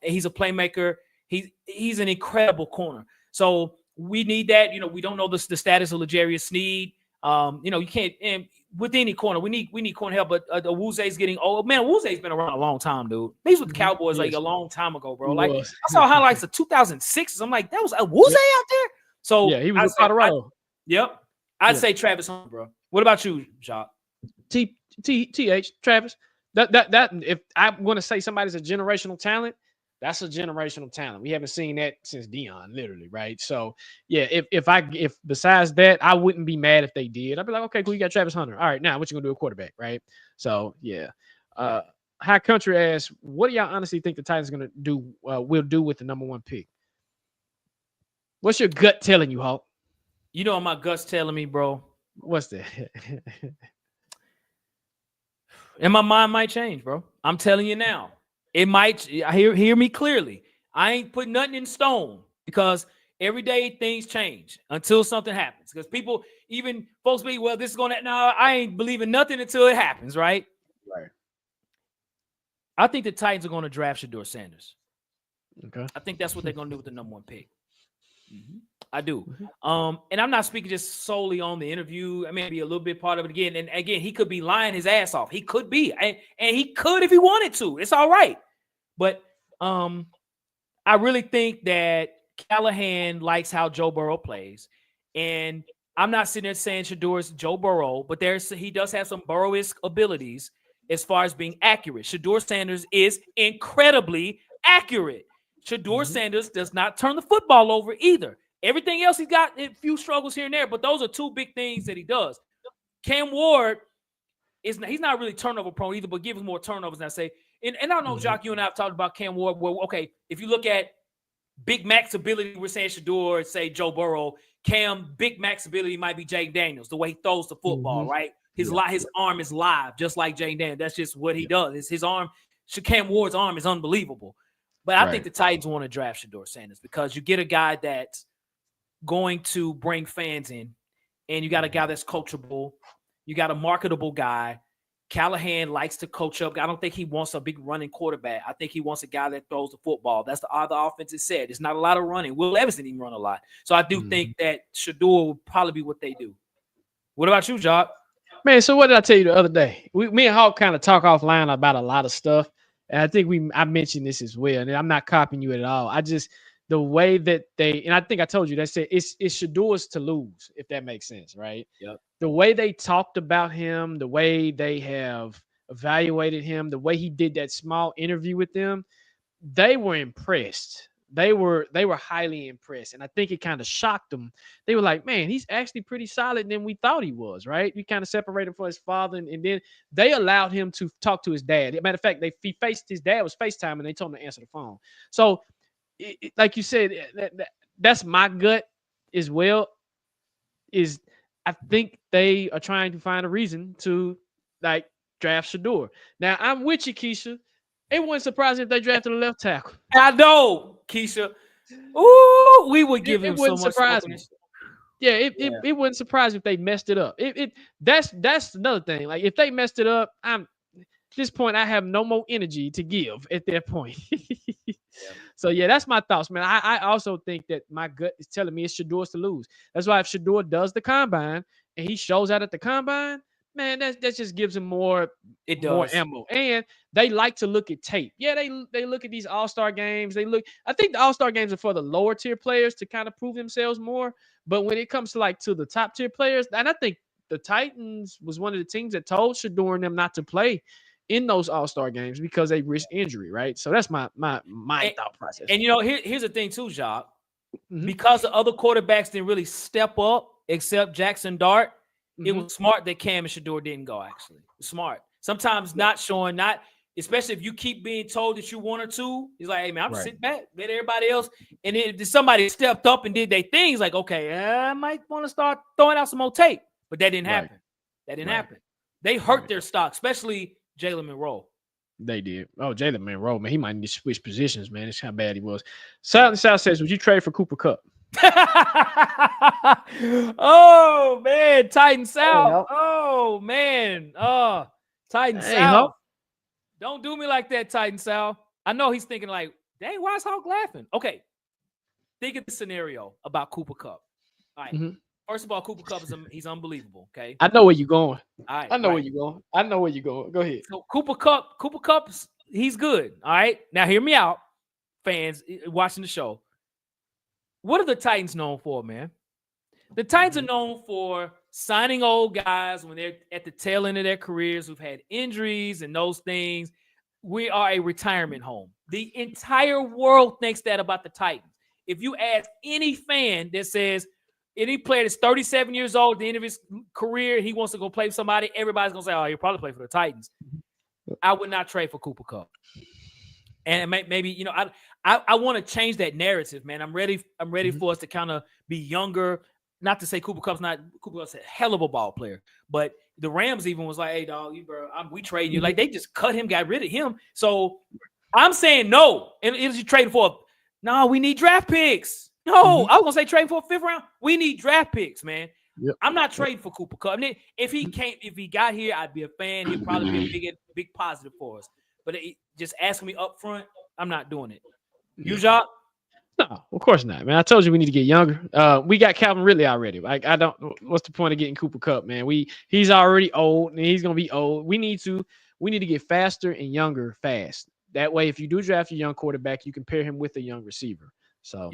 He's a playmaker. He's an incredible corner. So we need that. We don't know the status of L'Jarius Sneed. You can't, and with any corner, we need corner help. But Awuze's getting old. Man, Awuze's been around a long time, dude. He's with the Cowboys like a long time ago, bro. Like I saw highlights of 2006. I'm like, that was Awuze out there. So yeah, he was in Colorado. I'd say Travis Hunter, bro. What about you, Jacques? Travis. That if I'm going to say somebody's a generational talent, that's a generational talent. We haven't seen that since Deion, literally, right? So, yeah, if besides that, I wouldn't be mad if they did. I'd be like, okay, cool, you got Travis Hunter. All right, now what you gonna do a quarterback, right? So, yeah. High Country asks, what do y'all honestly think the Titans gonna do? Will do with the number 1 pick? What's your gut telling you, Hawk? My gut's telling me, bro. What's that? And my mind might change, bro. I'm telling you now. It might. Hear me clearly. I ain't putting nothing in stone because every day things change until something happens. Because people, even folks be, well, this is going to, no, I ain't believing nothing until it happens, right? Right. I think the Titans are going to draft Shedeur Sanders. Okay. I think that's what they're going to do with the number 1 pick. I do. And I'm not speaking just solely on the interview. I may be a little bit part of it again. And again, he could be lying his ass off. He could be. And he could if he wanted to. It's all right. But I really think that Callahan likes how Joe Burrow plays. And I'm not sitting there saying Shedeur's Joe Burrow, but he does have some Burrow-esque abilities as far as being accurate. Shedeur Sanders is incredibly accurate. Shedeur Sanders does not turn the football over either. Everything else, he's got a few struggles here and there, but those are 2 big things that he does. Cam Ward he's not really turnover prone either, but gives more turnovers than I say. And I don't know, Jock, you and I have talked about Cam Ward. Well, okay, if you look at Big Mac's ability, we're saying Shedeur, say Joe Burrow. Cam, Big Mac's ability might be Jake Daniels, the way he throws the football, right? His arm is live, just like Jake Daniels. That's just what he does. It's his arm. Cam Ward's arm is unbelievable. But I think the Titans want to draft Shedeur Sanders because you get a guy that's going to bring fans in, and you got a guy that's coachable. You got a marketable guy. Callahan likes to coach up. I don't think he wants a big running quarterback. I think he wants a guy that throws the football. That's the other offense is said. It's not a lot of running. Will Levis didn't even run a lot. So I do think that Shedeur would probably be what they do. What about you, Jock? Man, so what did I tell you the other day? Me and Hawk kind of talk offline about a lot of stuff. And I think I mentioned this as well. And I'm not copying you at all. The way that and I think I told you, they said it's Shedeur's to lose, if that makes sense, right? Yep. The way they talked about him, the way they have evaluated him, the way he did that small interview with them, they were impressed. They were highly impressed. And I think it kind of shocked them. They were like, man, he's actually pretty solid than we thought he was, right? We kind of separated from his father. And then they allowed him to talk to his dad. As a matter of fact, his dad was FaceTime and they told him to answer the phone. So, like you said, that's my gut as well. I think they are trying to find a reason to like draft Shedeur. Now, I'm with you, Keisha. It wouldn't surprise me if they drafted a left tackle. I know, Keisha. Ooh, we would give him so much surprise me. Yeah, it wouldn't surprise me if they messed it up. That's another thing. Like if they messed it up, at this point I have no more energy to give at that point. So yeah, that's my thoughts, man. I also think that my gut is telling me it's Shedeur's to lose. That's why if Shedeur does the combine and he shows out at the combine, man, that just gives him more ammo. And they like to look at tape. Yeah, they look at these all-star games. I think the all-star games are for the lower tier players to kind of prove themselves more. But when it comes to the top tier players, and I think the Titans was one of the teams that told Shedeur and them not to play in those all-star games because they risk injury, right? So that's my thought process. And here's the thing too, Jock. Because the other quarterbacks didn't really step up except Jackson Dart, it was smart that Cam and Shedeur didn't go, actually. Smart. Sometimes not showing, especially if you keep being told that you want or two, he's like, hey, man, I'm sitting back, let everybody else. And then if somebody stepped up and did their things, like, okay, I might want to start throwing out some more tape. But that didn't happen. That didn't happen. They hurt their stock, especially Jalen Monroe. They did. Oh, Jalen Monroe, man, he might need to switch positions, man. That's how bad he was. South says, would you trade for Cooper Kupp? Oh, man. Titan South. Oh, man. Titan South. Don't do me like that, Titan South. I know he's thinking like, dang, why is Hawk laughing? Okay. Think of the scenario about Cooper Kupp. All right. First of all, Cooper Kupp he's unbelievable. Okay. I know where you're going. All right. I know where you're going. Go ahead. So Cooper Kupp, he's good. All right. Now hear me out, fans watching the show. What are the Titans known for, man? The Titans are known for signing old guys when they're at the tail end of their careers who've had injuries and those things. We are a retirement home. The entire world thinks that about the Titans. If you ask any fan that says any player that's 37 years old at the end of his career, he wants to go play for somebody, everybody's going to say, oh, he'll probably play for the Titans. I would not trade for Cooper Kupp. And maybe, I want to change that narrative, man. I'm ready for us to kind of be younger, not to say Cooper Cup's a hell of a ball player, but the Rams even was like, hey, dog, we trade you. Like, they just cut him, got rid of him. So I'm saying no. And is you trading for no, we need draft picks. No, I was gonna say trading for a 5th round. We need draft picks, man. Yep. I'm not trading for Cooper Kupp. I mean, if he got here, I'd be a fan. He'd probably be a big positive for us. But just asking me up front, I'm not doing it. You, Jacques? No, of course not, man. I told you we need to get younger. We got Calvin Ridley already. Like, I don't. What's the point of getting Cooper Kupp, man? He's already old, and he's gonna be old. We need to get faster and younger fast. That way, if you do draft a young quarterback, you can pair him with a young receiver. So,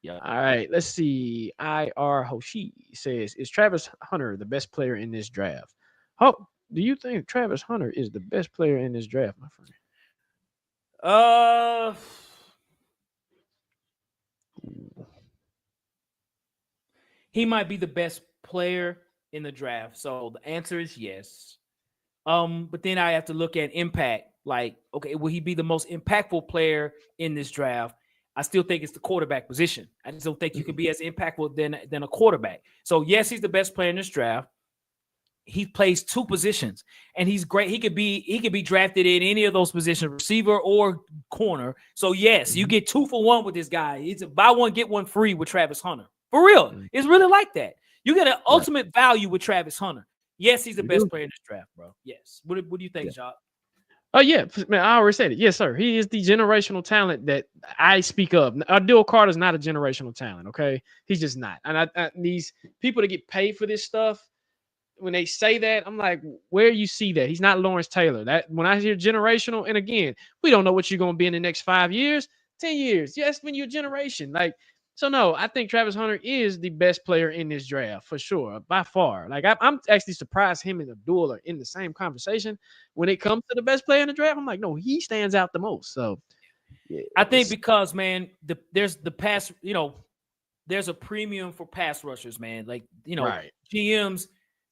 yeah. All right, let's see. IR Hoshi says, "Is Travis Hunter the best player in this draft?" Oh, do you think Travis Hunter is the best player in this draft, my friend? He might be the best player in the draft. So the answer is yes. But then I have to look at impact. Like, okay, will he be the most impactful player in this draft? I still think it's the quarterback position. I just don't think you can be as impactful than a quarterback. So yes, he's the best player in this draft. He plays 2 positions, and he's great. He could be drafted in any of those positions, receiver or corner. So yes, you get 2 for 1 with this guy. It's a buy one get one free with Travis Hunter. For real, it's really like that. You get an ultimate value with Travis Hunter. Yes, he's the best player in this draft, bro. Yes. What do you think, Jacques? Oh, yeah, man, I already said it. Yes, sir. He is the generational talent that I speak of. Abdul Carter's not a generational talent, okay? He's just not. And these people that get paid for this stuff, when they say that, I'm like, where you see that? He's not Lawrence Taylor. That when I hear generational, and again, we don't know what you're going to be in the next 5 years, 10 years. Yes, when you're a generation. Like, so no, I think Travis Hunter is the best player in this draft for sure, by far. Like, I'm actually surprised him and Abdul are in the same conversation when it comes to the best player in the draft. I'm like, no, he stands out the most. So, yeah, I think because, man, there's the pass. There's a premium for pass rushers, man. Like, GMs,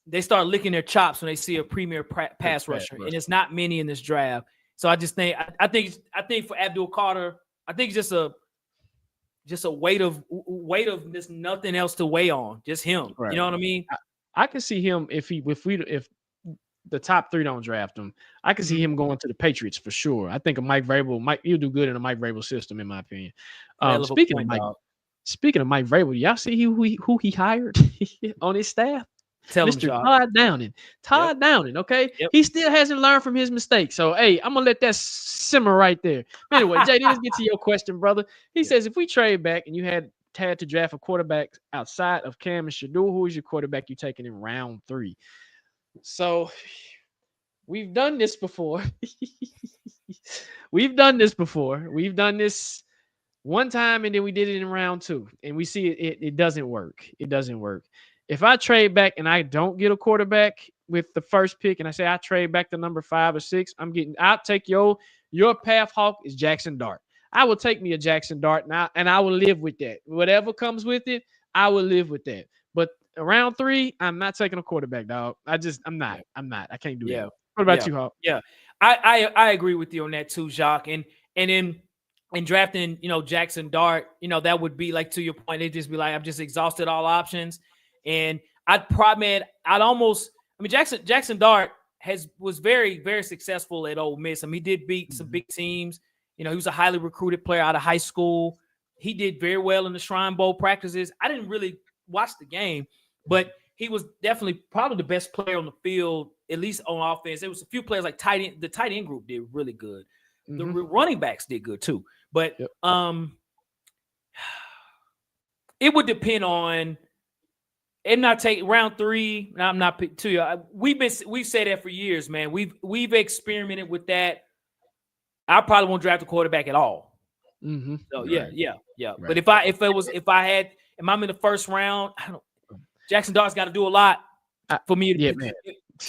they start licking their chops when they see a premier pass rusher, and it's not many in this draft. So I just think I think for Abdul Carter, I think it's just a weight of there's nothing else to weigh on, just him. Right. You know what I mean? I can see him if the top 3 don't draft him, I can see him going to the Patriots for sure. I think a Mike Vrabel, he'll do good in a Mike Vrabel system, in my opinion. Speaking of Mike Vrabel, y'all see who he hired on his staff? Mr. Todd Downing. Downing, okay? Yep. He still hasn't learned from his mistakes. So, hey, I'm going to let that simmer right there. Anyway, JD, let's get to your question, brother. He says, if we trade back and you had to draft a quarterback outside of Cam and Shador, who is your quarterback you taking in round 3? So, we've done this before. We've done this one time, and then we did it in round 2. And we see it doesn't work. It doesn't work. If I trade back and I don't get a quarterback with the first pick, and I say I trade back to number 5 or 6, I'll take your path hawk is Jackson Dart. I will take me a Jackson Dart now, and I will live with that. Whatever comes with it, I will live with that. But around 3, I'm not taking a quarterback, dog. I'm not. I can't do that. What about you, Hawk? Yeah, I agree with you on that too, Jacques. And in drafting, Jackson Dart, that would be like, to your point, it'd just be like, I've just exhausted all options. And Jackson Dart was very, very successful at Ole Miss. I mean, he did beat some big teams. He was a highly recruited player out of high school. He did very well in the Shrine Bowl practices. I didn't really watch the game, but he was definitely probably the best player on the field, at least on offense. There was a few players like the tight end group did really good. The running backs did good too. But it would depend on. I'm not taking round 3. I'm not picking 2. We've said that for years, man. We've experimented with that. I probably won't draft a quarterback at all. So yeah. Right. But if I'm in the first round, Jackson Dart's got to do a lot for me to man.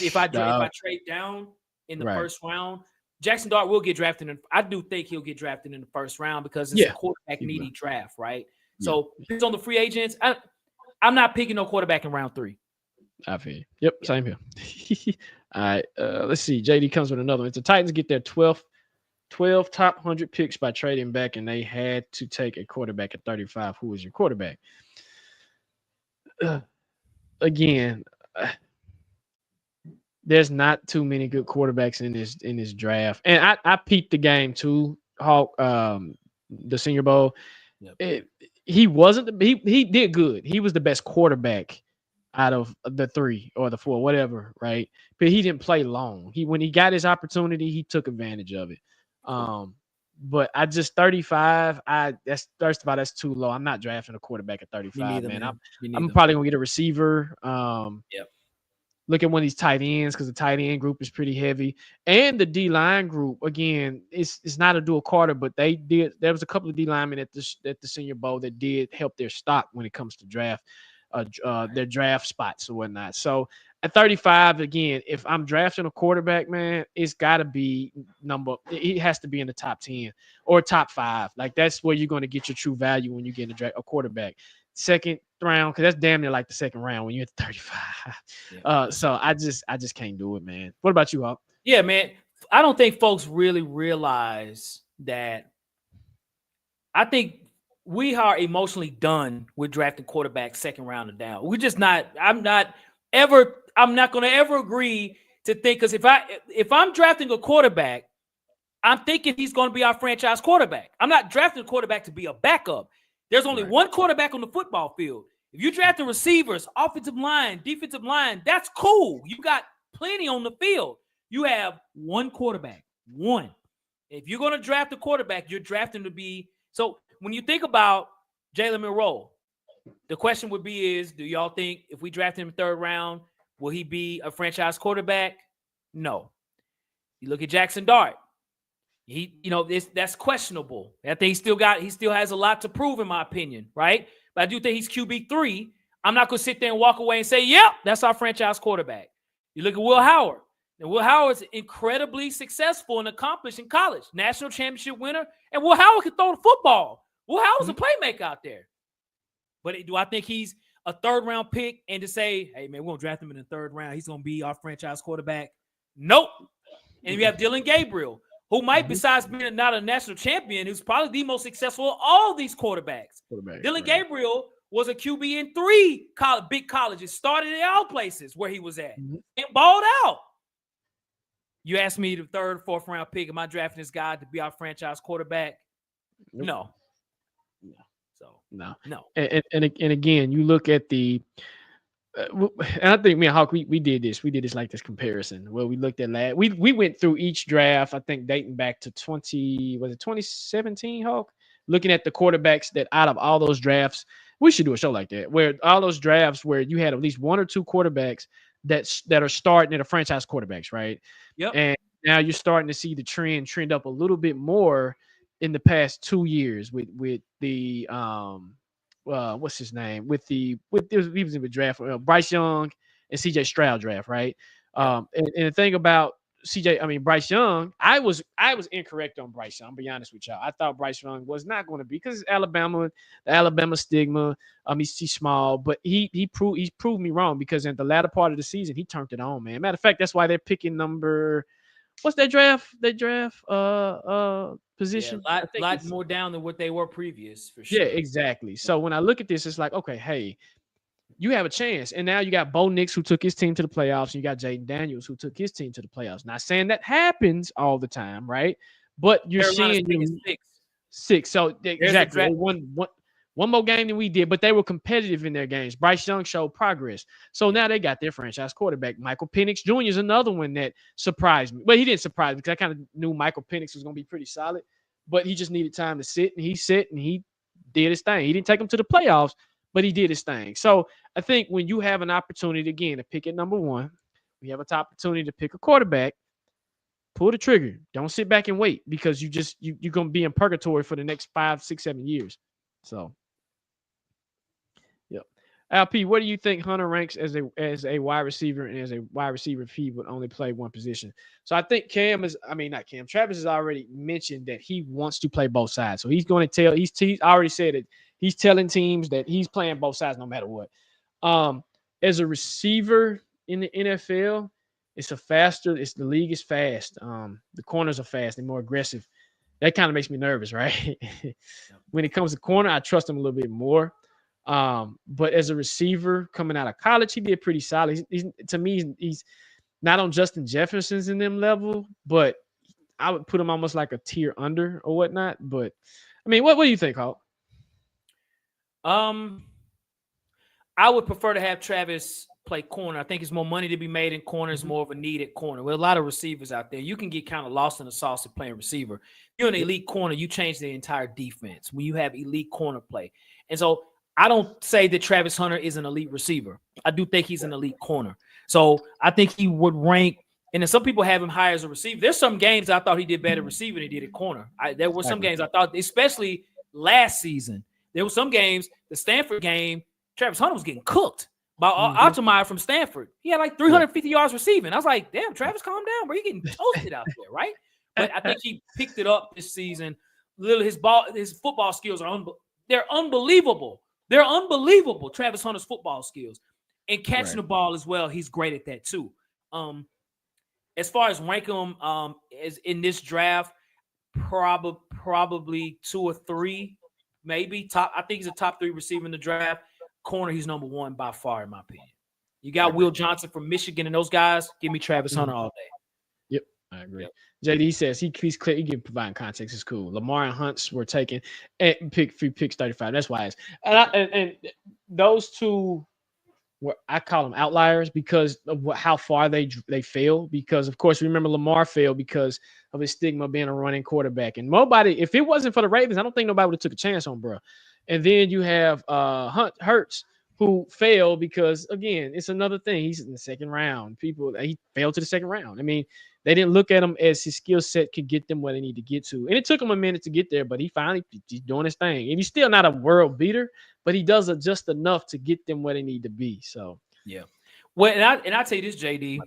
If I trade down in the first round, Jackson Dart will get drafted. I do think he'll get drafted in the first round because it's a quarterback needy draft, right? So depends on the free agents. I'm not picking no quarterback in round 3. I feel you. Yep, same here. All right, let's see. JD comes with another one. If the Titans get their 12 top 100 picks by trading back, and they had to take a quarterback at 35, who is your quarterback? again, uh, there's not too many good quarterbacks in this draft. And I peeped the game too, Hawk, the Senior Bowl. Yep. He wasn't he did good. He was the best quarterback out of the three or the four, whatever, right? But he didn't play long. When he got his opportunity, he took advantage of it. But I just 35. That's first of all, that's too low. I'm not drafting a quarterback at 35, neither, man. man. Me I'm neither. probably gonna get a receiver. Yep. Look at one of these tight ends because the tight end group is pretty heavy, and the D line group again. It's not a dual quarter, but they did. There was a couple of D linemen at the Senior Bowl that did help their stock when it comes to draft, their draft spots or whatnot. So at 35, again, if I'm drafting a quarterback, man, it's got to be it has to be in the top 10 or top 5. Like that's where you're going to get your true value when you get a quarterback. Second round, because that's damn near like the second round when you're at 35. Yeah. So I just can't do it, man. What about you, Hawk? Yeah, man. I don't think folks really realize that. I think we are emotionally done with drafting quarterbacks second round and down. We're just not. I'm not going to ever agree to think, because if I'm drafting a quarterback, I'm thinking he's going to be our franchise quarterback. I'm not drafting a quarterback to be a backup. There's only one quarterback on the football field. If you draft the receivers, offensive line, defensive line, that's cool. You got plenty on the field. You have one quarterback. One. If you're going to draft a quarterback, you're drafting to be. So when you think about Jalen Monroe, the question would be do y'all think if we draft him in third round, will he be a franchise quarterback? No. You look at Jackson Dart. That's questionable. I think he still has a lot to prove, in my opinion, right? But I do think he's QB3. I'm not going to sit there and walk away and say, yep, that's our franchise quarterback. You look at Will Howard. And Will Howard's incredibly successful and accomplished in college. National championship winner. And Will Howard can throw the football. Will Howard's a playmaker out there. But do I think he's a third-round pick and to say, hey, man, we're going to draft him in the third round, he's going to be our franchise quarterback? Nope. And you have Dylan Gabriel, who might, besides being not a national champion, who's probably the most successful of all these quarterbacks. Dylan Gabriel was a QB in 3 big colleges, started in all places where he was at, and balled out. You asked me the third, fourth round pick, am I drafting this guy to be our franchise quarterback? Nope. No. So no. And again, you look at the. And I think me and Hawk, we did this. We did this like this comparison where we looked at we went through each draft. I think dating back to 2017, Hawk. Looking at the quarterbacks that out of all those drafts, we should do a show like that where all those drafts where you had at least one or two quarterbacks that are starting at a franchise quarterbacks, right? Yep. And now you're starting to see the trend up a little bit more in the past 2 years with the what's his name? He was in the draft, Bryce Young and CJ Stroud draft, right? And the thing about Bryce Young, I was incorrect on Bryce Young. I'll be honest with y'all. I thought Bryce Young was not going to be because Alabama, the Alabama stigma. He's small, but he proved me wrong because in the latter part of the season he turned it on, man. Matter of fact, that's why they're picking number. What's that draft? Position. Yeah, a lot more down than what they were previous, for sure. Yeah, exactly. So when I look at this, it's like, okay, hey, you have a chance. And now you got Bo Nix, who took his team to the playoffs, and you got Jaden Daniels, who took his team to the playoffs. Not saying that happens all the time, right? But you're seeing six. So exactly, one more game than we did, but they were competitive in their games. Bryce Young showed progress. So now they got their franchise quarterback. Michael Penix Jr. is another one that surprised me. But he didn't surprise me because I kind of knew Michael Penix was going to be pretty solid, but he just needed time to sit, and he did his thing. He didn't take him to the playoffs, but he did his thing. So I think when you have an opportunity, again, to pick at number one, we have an opportunity to pick a quarterback, pull the trigger. Don't sit back and wait because you're going to be in purgatory for the next 5, 6, 7 years. So. LP, what do you think Hunter ranks as a wide receiver and as a wide receiver if he would only play one position? So I think Travis has already mentioned that he wants to play both sides. So he's going to tell, he's already said it. He's telling teams that he's playing both sides no matter what. As a receiver in the NFL, the league is fast. The corners are fast. They're more aggressive. That kind of makes me nervous, right? When it comes to corner, I trust him a little bit more. But as a receiver coming out of college, he did pretty solid. To me, he's not on Justin Jefferson's in them level, but I would put him almost like a tier under or whatnot. But I mean, what do you think, Hawk? I would prefer to have Travis play corner. I think it's more money to be made in corner. It's more of a need at corner. With a lot of receivers out there, you can get kind of lost in the sauce of playing receiver. You're an elite corner, you change the entire defense when you have elite corner play. And so I don't say that Travis Hunter is an elite receiver. I do think he's an elite corner. So I think he would rank. And then some people have him higher as a receiver. There's some games I thought he did better receiving than he did at corner. There were some games I thought, especially last season, there were some games, the Stanford game, Travis Hunter was getting cooked by Altemeyer from Stanford. He had like 350 yards receiving. I was like, damn, Travis, calm down, bro. You're getting toasted out there, right? But I think he picked it up this season. Literally, his football skills are they're unbelievable. They're unbelievable, Travis Hunter's football skills. And catching the ball as well, he's great at that too. As far as ranking him as in this draft, probably 2 or 3, maybe top. I think he's a top 3 receiver in the draft. Corner, he's number 1 by far, in my opinion. You got Will Johnson from Michigan and those guys. Give me Travis Hunter all day. Yep, I agree. Yep. JD says he's clear. He can provide context. It's cool. Lamar and Hunts were taken at picks 35. That's why it's and those two. I call them outliers because of how far they fail. Because of course, remember Lamar failed because of his stigma being a running quarterback, and nobody. If it wasn't for the Ravens, I don't think nobody would have took a chance on bro. And then you have Hurts who failed because again, it's another thing. He's in the second round. He failed to the second round. I mean, they didn't look at him as his skill set could get them where they need to get to, and it took him a minute to get there. But he's doing his thing, and he's still not a world beater, but he does it just enough to get them where they need to be. So yeah. Well, and I tell you this, JD,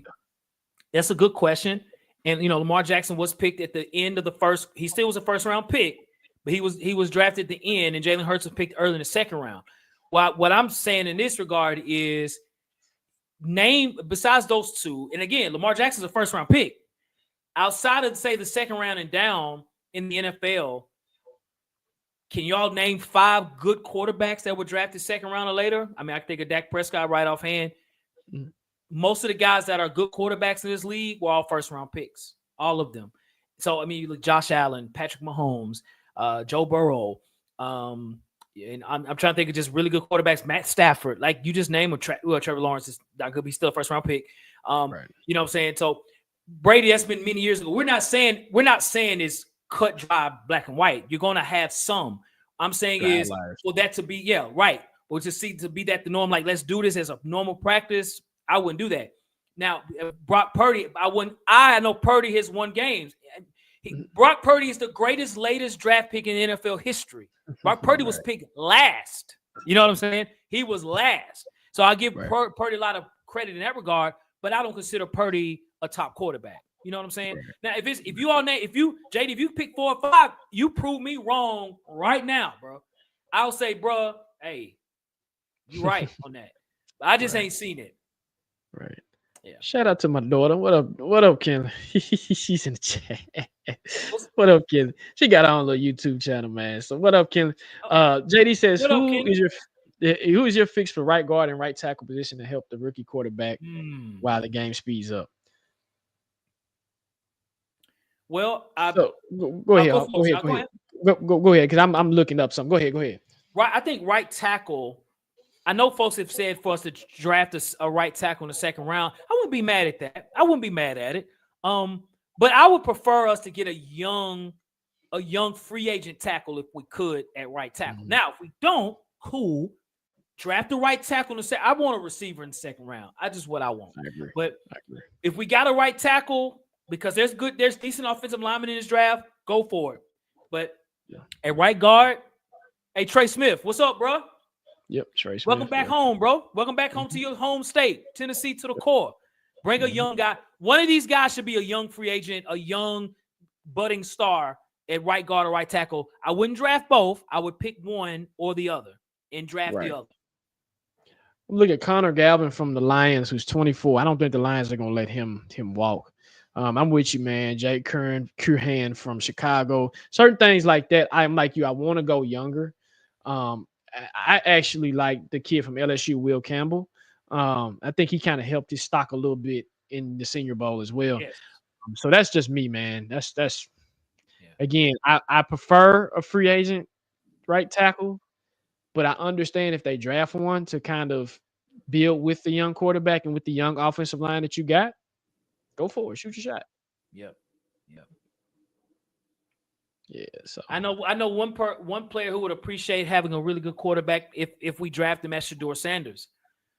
that's a good question. And Lamar Jackson was picked at the end of the first. He still was a first round pick, but he was drafted at the end, and Jalen Hurts was picked early in the second round. What I'm saying in this regard is name besides those two, and again, Lamar Jackson's a first round pick. Outside of say the second round and down in the NFL, can y'all name 5 good quarterbacks that were drafted second round or later? I mean, I can think of Dak Prescott right offhand. Most of the guys that are good quarterbacks in this league were all first round picks, all of them. So I mean, you look Josh Allen, Patrick Mahomes, Joe Burrow, and I'm trying to think of just really good quarterbacks. Matt Stafford, like you just name him. Trevor Lawrence is that could be still a first round pick. Right. You know what I'm saying? So Brady, that's been many years ago. We're not saying it's cut dry black and white. You're going to have some. I'm saying is for that to be right. Or to be that the norm. Like let's do this as a normal practice. I wouldn't do that. Now Brock Purdy, I wouldn't. I know Purdy has won games. Brock Purdy is the greatest latest draft pick in NFL history. Brock Purdy was picked last. You know what I'm saying? He was last. So I give Purdy a lot of credit in that regard, but I don't consider Purdy a top quarterback. You know what I'm saying? Right. Now, if you pick 4 or 5, you prove me wrong right now, bro. I'll say, bro, hey, you right on that. But I just ain't seen it. Right. Yeah. Shout out to my daughter. What up, Kelly? She's in the chat. What up, Kelly? She got her own little YouTube channel, man. So what up, Kelly? JD says, who is your fix for right guard and right tackle position to help the rookie quarterback while the game speeds up? Well, go ahead. Go ahead, because I'm looking up something. Go ahead. Right, I think right tackle. I know folks have said for us to draft a right tackle in the second round. I wouldn't be mad at that. I wouldn't be mad at it. But I would prefer us to get a young free agent tackle if we could at right tackle. Now, if we don't, cool. Draft the right tackle in the second. I want a receiver in the second round. That's just what I want. I agree. But if we got a right tackle, because there's decent offensive linemen in this draft, go for it. But at right guard, hey, Trey Smith, what's up, bro? Yep, Trey Smith. Welcome back home, bro. Welcome back home to your home state, Tennessee, to the core. Bring a young guy. One of these guys should be a young free agent, a young budding star at right guard or right tackle. I wouldn't draft both. I would pick one or the other and draft the other. Look at Connor Galvin from the Lions, who's 24. I don't think the Lions are going to let him walk. I'm with you, man. Jake Curhan from Chicago. Certain things like that, I'm like you. I want to go younger. I actually like the kid from LSU, Will Campbell. I think he kind of helped his stock a little bit in the Senior Bowl as well. Yes. So that's just me, man. That's Yeah. again, I prefer a free agent right tackle, but I understand if they draft one to kind of build with the young quarterback and with the young offensive line that you got, go for it. Shoot your shot. Yep. Yep. Yeah. So I know one player who would appreciate having a really good quarterback if we draft him as Shador Sanders.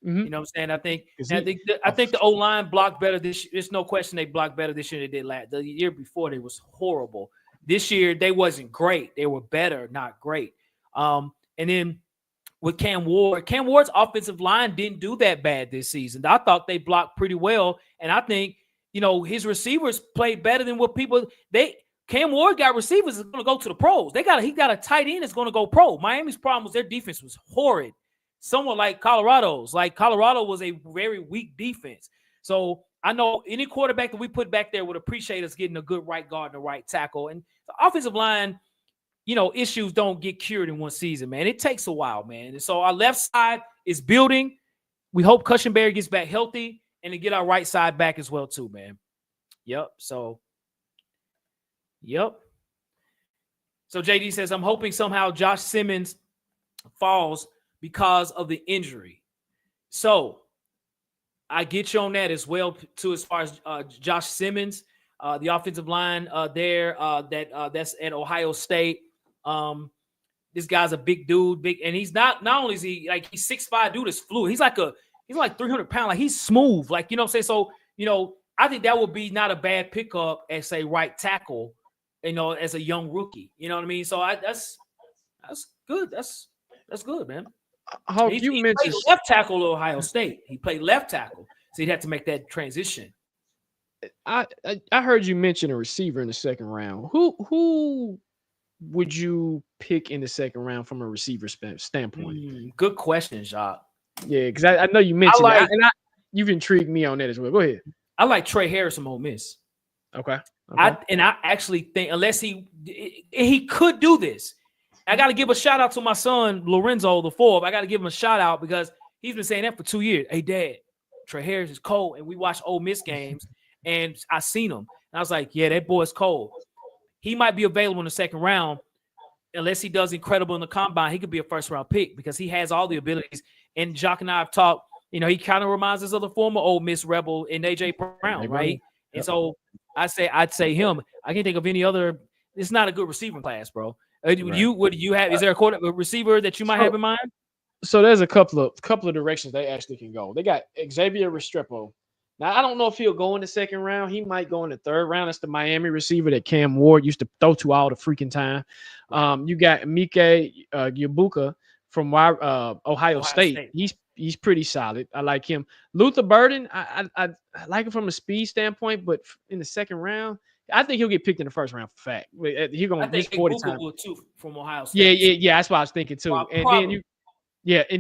mhm. You know what I'm saying? I think Is I he- think the, I think the O line blocked better this year. There's no question they blocked better this year than they did last. The year before they was horrible. This year they wasn't great. They were better, not great. And then with Cam Ward's offensive line didn't do that bad this season. I thought they blocked pretty well, and I think his receivers played better than what people they. Cam Ward got receivers that's going to go to the pros. He got a tight end that's going to go pro. Miami's problem was their defense was horrid. Somewhat like Colorado's. Like Colorado was a very weak defense. So I know any quarterback that we put back there would appreciate us getting a good right guard and a right tackle. And the offensive line, issues don't get cured in one season, man. It takes a while, man. And so our left side is building. We hope Cushenberry gets back healthy and to get our right side back as well, too, man. Yep. So JD says, I'm hoping somehow Josh Simmons falls because of the injury. So I get you on that as well, too, as far as Josh Simmons, the offensive line that's at Ohio State. This guy's a big dude, and he's not only is he like he's 6'5", dude is fluid. He's like 300 pounds, like he's smooth, like you know what I'm saying. So I think that would be not a bad pickup as a right tackle, as a young rookie. You know what I mean? So that's good. That's good, man. He played left tackle at Ohio State. He played left tackle, so he'd have to make that transition. I heard you mention a receiver in the second round. Who would you pick in the second round from a receiver standpoint? Good question, Jacques. Yeah, because I know you mentioned that, and you've intrigued me on that as well. Go ahead. I like Trey Harris from Ole Miss. Okay. I actually think unless he could do this, I got to give a shout out to my son Lorenzo the Fourth. I got to give him a shout out because he's been saying that for 2 years. Hey, Dad, Trey Harris is cold, and we watch Ole Miss games, and I seen him, and I was like, yeah, that boy's cold. He might be available in the second round unless he does incredible in the combine. He could be a first-round pick because he has all the abilities. And Jacques and I have talked. He kind of reminds us of the former Ole Miss Rebel and AJ Brown, right? Yep. And so I'd say him. I can't think of any other. It's not a good receiving class, bro. What do you have? Is there a receiver that you might have in mind? So there's a couple of directions they actually can go. They got Xavier Restrepo. Now I don't know if he'll go in the second round. He might go in the third round. That's the Miami receiver that Cam Ward used to throw to all the freaking time. You got Mike Yabuka from Ohio State. He's pretty solid. I like him. Luther Burden, I like him from a speed standpoint, but in the second round, I think he'll get picked in the first round for fact. He's gonna miss 40 times. Will too from Ohio State. Yeah. That's what I was thinking too. And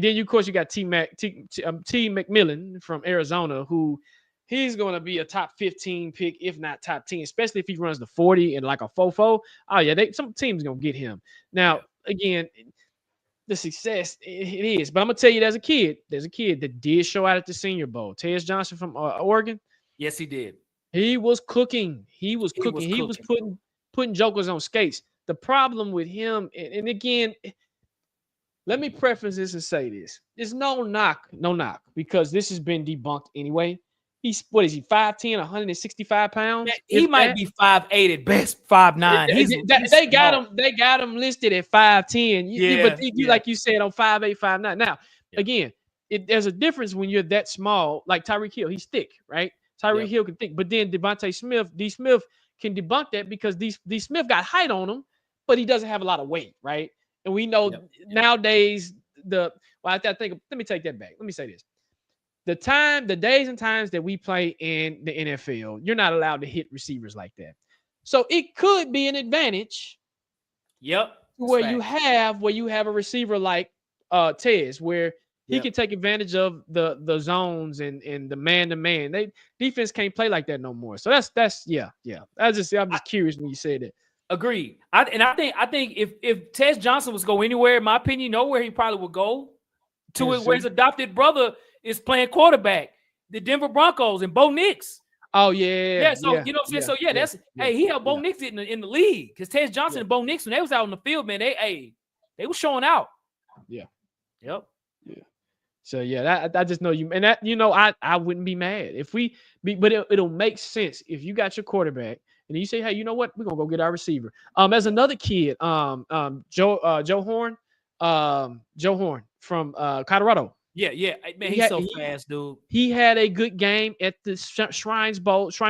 then of course you got T McMillan from Arizona, who he's gonna be a top 15 pick, if not top 10, especially if he runs the 40 and like a 4.4. Oh yeah, some team's gonna get him. Now again, the success it is, but I'm gonna tell you, there's a kid that did show out at the Senior Bowl. Tez Johnson from Oregon. Yes, he did. He was cooking. He was putting jokers on skates. The problem with him, and again, let me preface this and say this: there's no knock, because this has been debunked anyway. He's 5'10", 165 pounds. He might be 5'8" at best, 5'9". They got him listed at 5'10". But like you said, on 5'8", 5'9". Now, again, there's a difference when you're that small. Like Tyreek Hill, he's thick, right? Tyreek Hill can think, but then D. Smith can debunk that because D. Smith got height on him, but he doesn't have a lot of weight, right? And we know nowadays let me take that back. Let me say this. The days and times that we play in the NFL, you're not allowed to hit receivers like that. So it could be an advantage. Yep. Where you have a receiver like Tez, where he can take advantage of the zones and the man-to-man. Defense can't play like that no more. So that's I'm just curious when you say that. Agreed. I think if Tez Johnson was go anywhere, in my opinion, you know where he probably would go to it, where his adopted brother is playing quarterback, the Denver Broncos and Bo Nix. Oh yeah. Yeah, so you know what I'm saying. So that's hey, he helped Bo Nix in the league because Tez Johnson and Bo Nix when they was out on the field, man, they were showing out. Yeah. Yep. Yeah. So yeah, I just know you, and that I wouldn't be mad if but it'll make sense if you got your quarterback and you say, hey, you know what, we're gonna go get our receiver. As another kid, Joe Horn from Colorado. Yeah, man, he's so fast, dude. He had a good game at the Shriner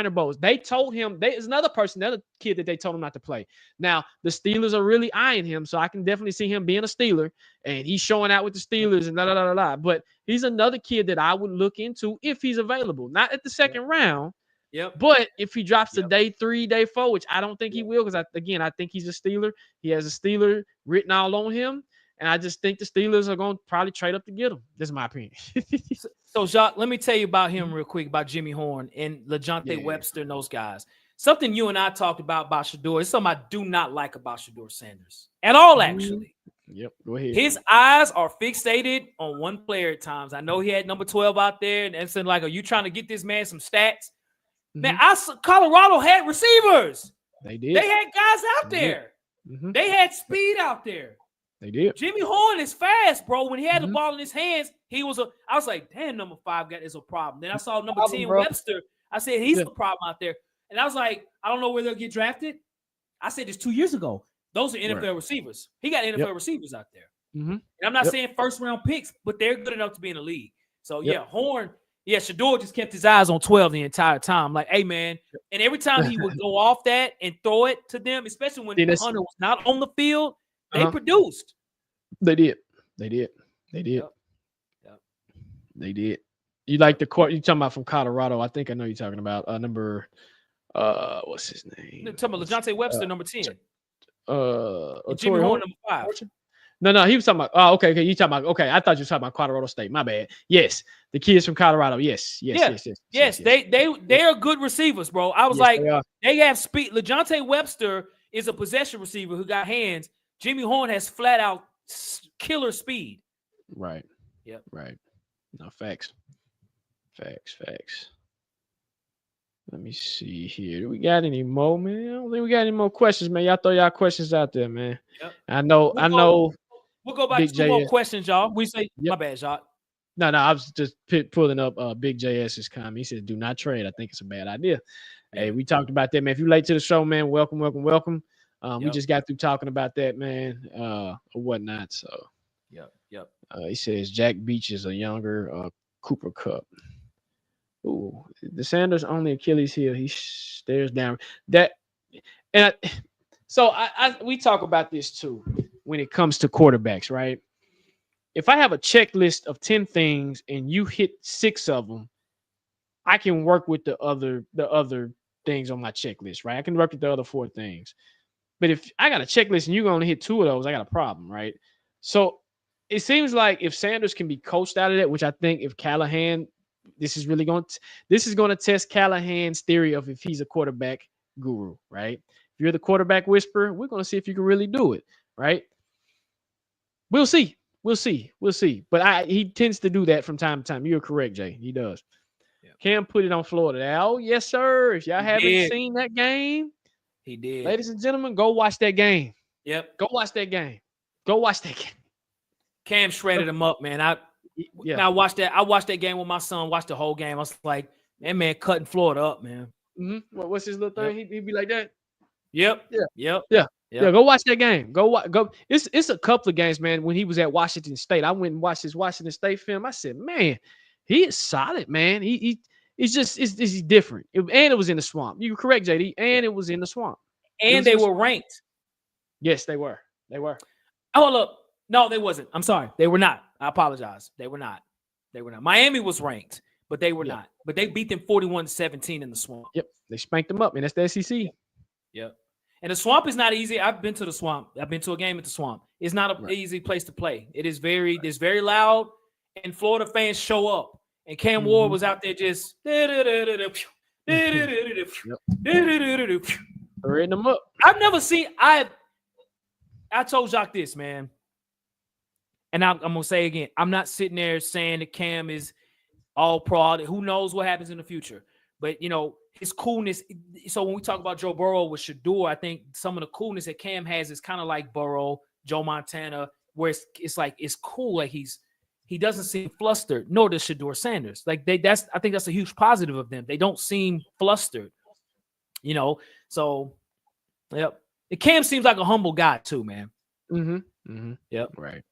Bowls. They told him there's another kid that they told him not to play. Now the Steelers are really eyeing him, so I can definitely see him being a Steeler, and he's showing out with the Steelers and la. But he's another kid that I would look into if he's available, not at the second round. Yep. But if he drops to day 3, day 4, which I don't think he will, because I think he's a Steeler. He has a Steeler written all on him. And I just think the Steelers are going to probably trade up to get him. This is my opinion. So, Jacques, let me tell you about him real quick, about Jimmy Horn and LeJohntay Webster and those guys. Something you and I talked about Shedeur. It's something I do not like about Shedeur Sanders at all, actually. Yep, go ahead. His eyes are fixated on one player at times. I know he had number 12 out there, and it's like, are you trying to get this man some stats? Man, Colorado had receivers. They did. They had guys out there. They had speed out there. They did. Jimmy Horn is fast, bro. When he had the ball in his hands, I was like, damn, number 5 is a problem. Then I saw number 10, Webster. I said, he's a problem out there. And I was like, I don't know where they'll get drafted. I said this 2 years ago. Those are NFL receivers. He got NFL receivers out there. And I'm not saying first round picks, but they're good enough to be in the league. So Horn, Shedeur just kept his eyes on 12 the entire time. Like, hey, man. And every time he would go off that and throw it to them, especially when Hunter was not on the field, they produced. They did. Yep. They did. You like the court? You talking about from Colorado? I think I know you're talking about number. What's his name? You're talking about LeJohntay Webster, number 10. Jimmy Horn, number 5. No, he was talking about. Oh, okay. You talking about? Okay, I thought you were talking about Colorado State. My bad. Yes, the kids from Colorado. Yes. They are good receivers, bro. I was like, they have speed. LeJohntay Webster is a possession receiver who got hands. Jimmy Horn has flat out killer speed. Right. Yep. Right. No, facts. Let me see here. Do we got any more, man? I don't think we got any more questions, man. Y'all throw y'all questions out there, man. Yep. I know. We'll go back to 2 more questions, y'all. We say, my bad, Jacques. No, I was just pulling up Big JS's comment. He said, do not trade. I think it's a bad idea. Hey, we talked about that, man. If you're late to the show, man, welcome. We just got through talking about that, man, or whatnot. So, Yep. He says Jack Beach is a younger Cooper Kupp. Ooh, the Sanders only Achilles heel. He stares down that, and we talk about this too when it comes to quarterbacks, right? If I have a checklist of 10 things and you hit 6 of them, I can work with the other things on my checklist, right? I can work with the other 4 things. But if I got a checklist and you're going to hit 2 of those, I got a problem, right? So it seems like if Sanders can be coached out of that, which I think if Callahan, this is going to test Callahan's theory of if he's a quarterback guru, right? If you're the quarterback whisperer, we're going to see if you can really do it, right? We'll see. But he tends to do that from time to time. You're correct, Jay. He does. Yeah. Cam put it on Florida. Oh, yes, sir. If y'all haven't seen that game, he did. Ladies and gentlemen, go watch that game. Yep. Go watch that game. Cam shredded him up, man. I watched that game with my son. Watched the whole game. I was like, that man cutting Florida up, man. Mm-hmm. What's his little thing? He'd be like that. Yep. Yeah. Go watch that game. Go. It's a couple of games, man. When he was at Washington State, I went and watched his Washington State film. I said, man, he is solid, man. He's different. And it was in the swamp. You were correct, JD. And it was in the swamp. And they were ranked. Yes, they were. Hold up. No, they wasn't. I'm sorry. They were not. I apologize. They were not. Miami was ranked, but they were not. But they beat them 41-17 in the swamp. Yep. They spanked them up, and that's the SEC. Yep. And the swamp is not easy. I've been to the swamp. I've been to a game at the swamp. It's not an easy place to play. It's very loud, and Florida fans show up. And Cam Ward was out there just Reading them up. I've never seen. I told Jacques this, man, and I'm gonna say again. I'm not sitting there saying that Cam is all pro. Who knows what happens in the future? But his coolness. So when we talk about Joe Burrow with Shador, I think some of the coolness that Cam has is kind of like Burrow, Joe Montana, where it's like it's cool. Like he doesn't seem flustered, nor does Shador Sanders. Like I think that's a huge positive of them. They don't seem flustered, So, yep. Cam seems like a humble guy too, man. Yep. Right.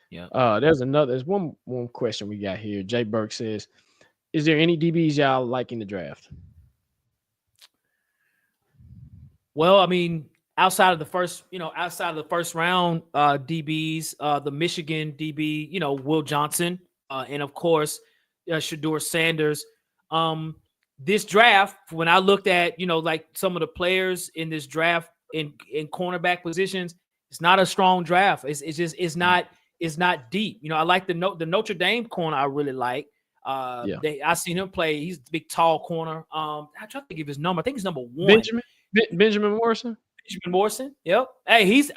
Yeah. There's one question we got here. Jay Burke says, "Is there any DBs y'all like in the draft?" Well, I mean, outside of the first round, DBs, the Michigan DB, Will Johnson, and of course, Shador Sanders. This draft, when I looked at, like some of the players in this draft in cornerback positions, it's not a strong draft. It's not deep. I like the Notre Dame corner. I really like. I seen him play. He's a big, tall corner. I try to give his number. I think he's number 1. Benjamin Morrison. Benjamin Morrison. Yep. Hey, he's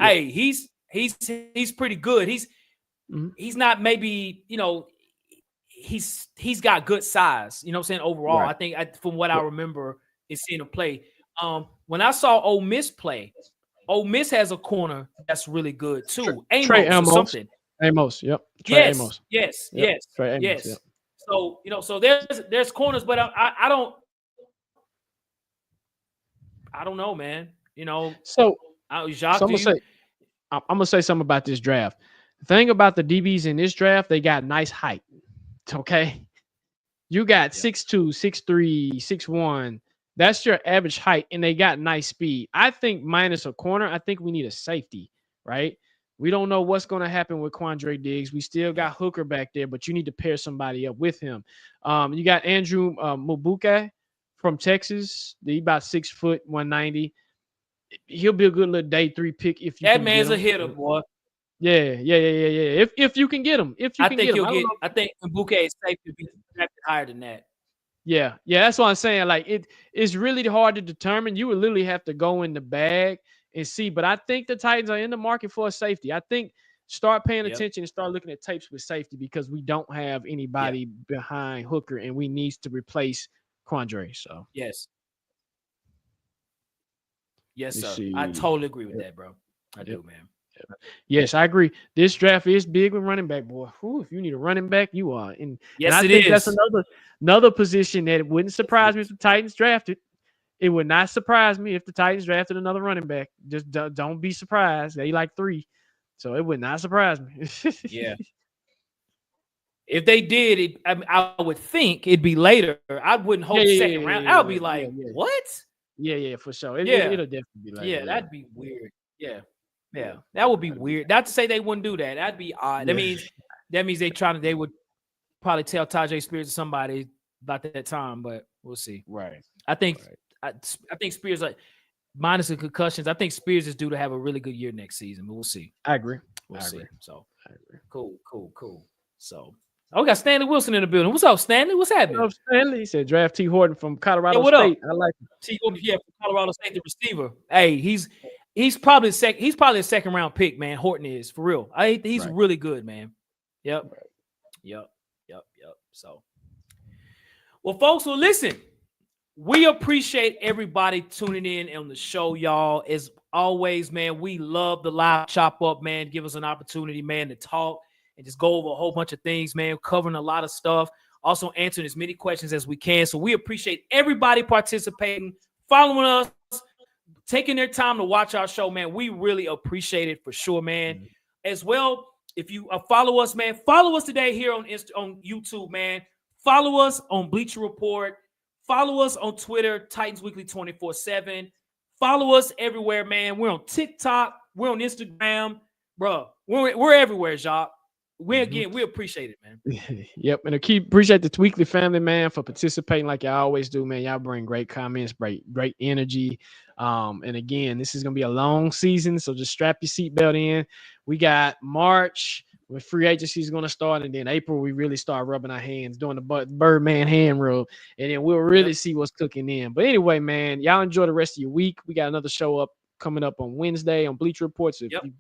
pretty good. He's not maybe, he's got good size, you know what I'm saying? Overall, right. I think from what I remember is seeing him play. When I saw Ole Miss play, Ole Miss has a corner that's really good too. Amos or something. Amos, yep. Amos. Yep. Yes. Yep. So, so there's corners, but I don't know, man. So Jacques, I'm gonna say something about this draft. The thing about the DBs in this draft, they got nice height. Okay, you got 6'2", 6'3", 6'1". That's your average height, and they got nice speed. I think minus a corner, I think we need a safety, right? We don't know what's going to happen with Quandre Diggs. We still got Hooker back there, but you need to pair somebody up with him. You got Andrew Mubuke from Texas. He's about 6 foot, 190. He'll be a good little day 3 pick if you. That man's a hitter, boy. Yeah. If you can get him, I think Mubuke is safe to be drafted higher than that. Yeah, that's what I'm saying. Like it's really hard to determine. You would literally have to go in the bag and see. But I think the Titans are in the market for a safety. I think start paying attention and start looking at tapes with safety because we don't have anybody behind Hooker and we need to replace Quandre. So yes, sir. I totally agree with that, bro. I do, man. Yes, I agree. This draft is big with running back, boy. Whew, if you need a running back, you are. And I think that's another position that wouldn't surprise me if the Titans drafted. It would not surprise me if the Titans drafted another running back. Just don't be surprised. They like 3. So it would not surprise me. Yeah. If they did, I would think it'd be later. I wouldn't hope second round. I would be like, what? Yeah, for sure. It'll definitely be later. Yeah, that'd be weird. Yeah, that would be weird. Not to say they wouldn't do that. That'd be odd. That means they would probably tell Tajay Spears or somebody about that time, but we'll see. Right. I think Spears, like minus the concussions, I think Spears is due to have a really good year next season, but we'll see. I agree. We'll see. So cool. So we got Stanley Wilson in the building. What's up, Stanley? What's happening? What's up, Stanley? He said draft T. Horton from Colorado State. I like him. T. Horton, from Colorado State, the receiver. Hey, he's probably a second round pick, man. Horton is for real. He's really good, man. Yep. So, well, folks, listen. We appreciate everybody tuning in on the show, y'all. As always, man, we love the live chop up, man. Give us an opportunity, man, to talk and just go over a whole bunch of things, man. Covering a lot of stuff. Also answering as many questions as we can. So we appreciate everybody participating, following us, taking their time to watch our show, man. We really appreciate it for sure, man. Mm-hmm. As well, if you follow us, man, follow us today here on YouTube, man. Follow us on Bleacher Report. Follow us on Twitter, Titans Weekly 24/7. Follow us everywhere, man. We're on TikTok. We're on Instagram, bro. We're everywhere, Jacques. We appreciate it, man. Yep, and appreciate the Weekly family, man, for participating like y'all always do, man. Y'all bring great comments, great energy. And again, this is gonna be a long season, so just strap your seatbelt in. We got March, when free agency is going to start, and then April we really start rubbing our hands, doing the Birdman hand rub, and then we'll really see what's cooking in. But anyway, man, y'all enjoy the rest of your week. We got another show coming up on Wednesday on Bleacher Report. So if you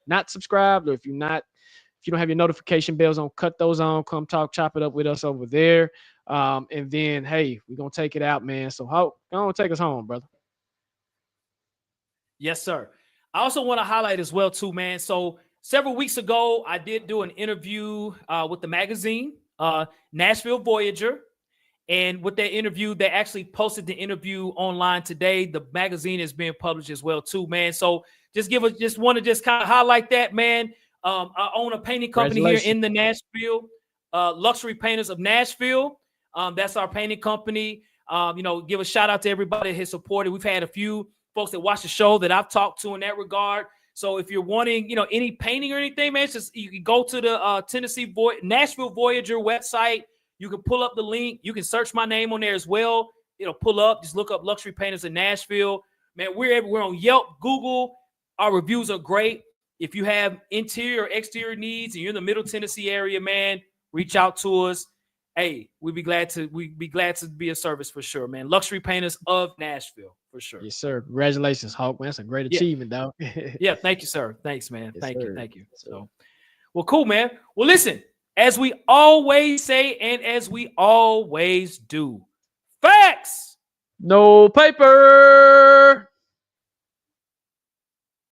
not subscribed, or if you don't have your notification bells on, cut those on. Come chop it up with us over there. And then, hey, we're going to take it out, man. So go on, take us home, brother. Yes, sir. I also want to highlight as well, too, man. So several weeks ago, I did do an interview with the magazine, Nashville Voyager. And with that interview, they actually posted the interview online today. The magazine is being published as well, too, man. So just want to kind of highlight that, man. I own a painting company here in the Nashville, Luxury Painters of Nashville. That's our painting company. Give a shout out to everybody that has supported. We've had a few folks that watch the show that I've talked to in that regard. So if you're wanting, any painting or anything, man, you can go to the Nashville Voyager website. You can pull up the link. You can search my name on there as well. It'll pull up. Just look up Luxury Painters in Nashville. Man, we're everywhere on Yelp, Google. Our reviews are great. If you have interior or exterior needs and you're in the Middle Tennessee area, man, reach out to us. Hey, we'd be glad to be a service for sure, man. Luxury Painters of Nashville, for sure. Yes, sir. Congratulations, Hawk, man. That's a great achievement, dog. Yeah, thank you, sir. Thanks, man. Yes, thank sir. you. So, well, cool, man. Well, listen, as we always say and as we always do, facts. No paper.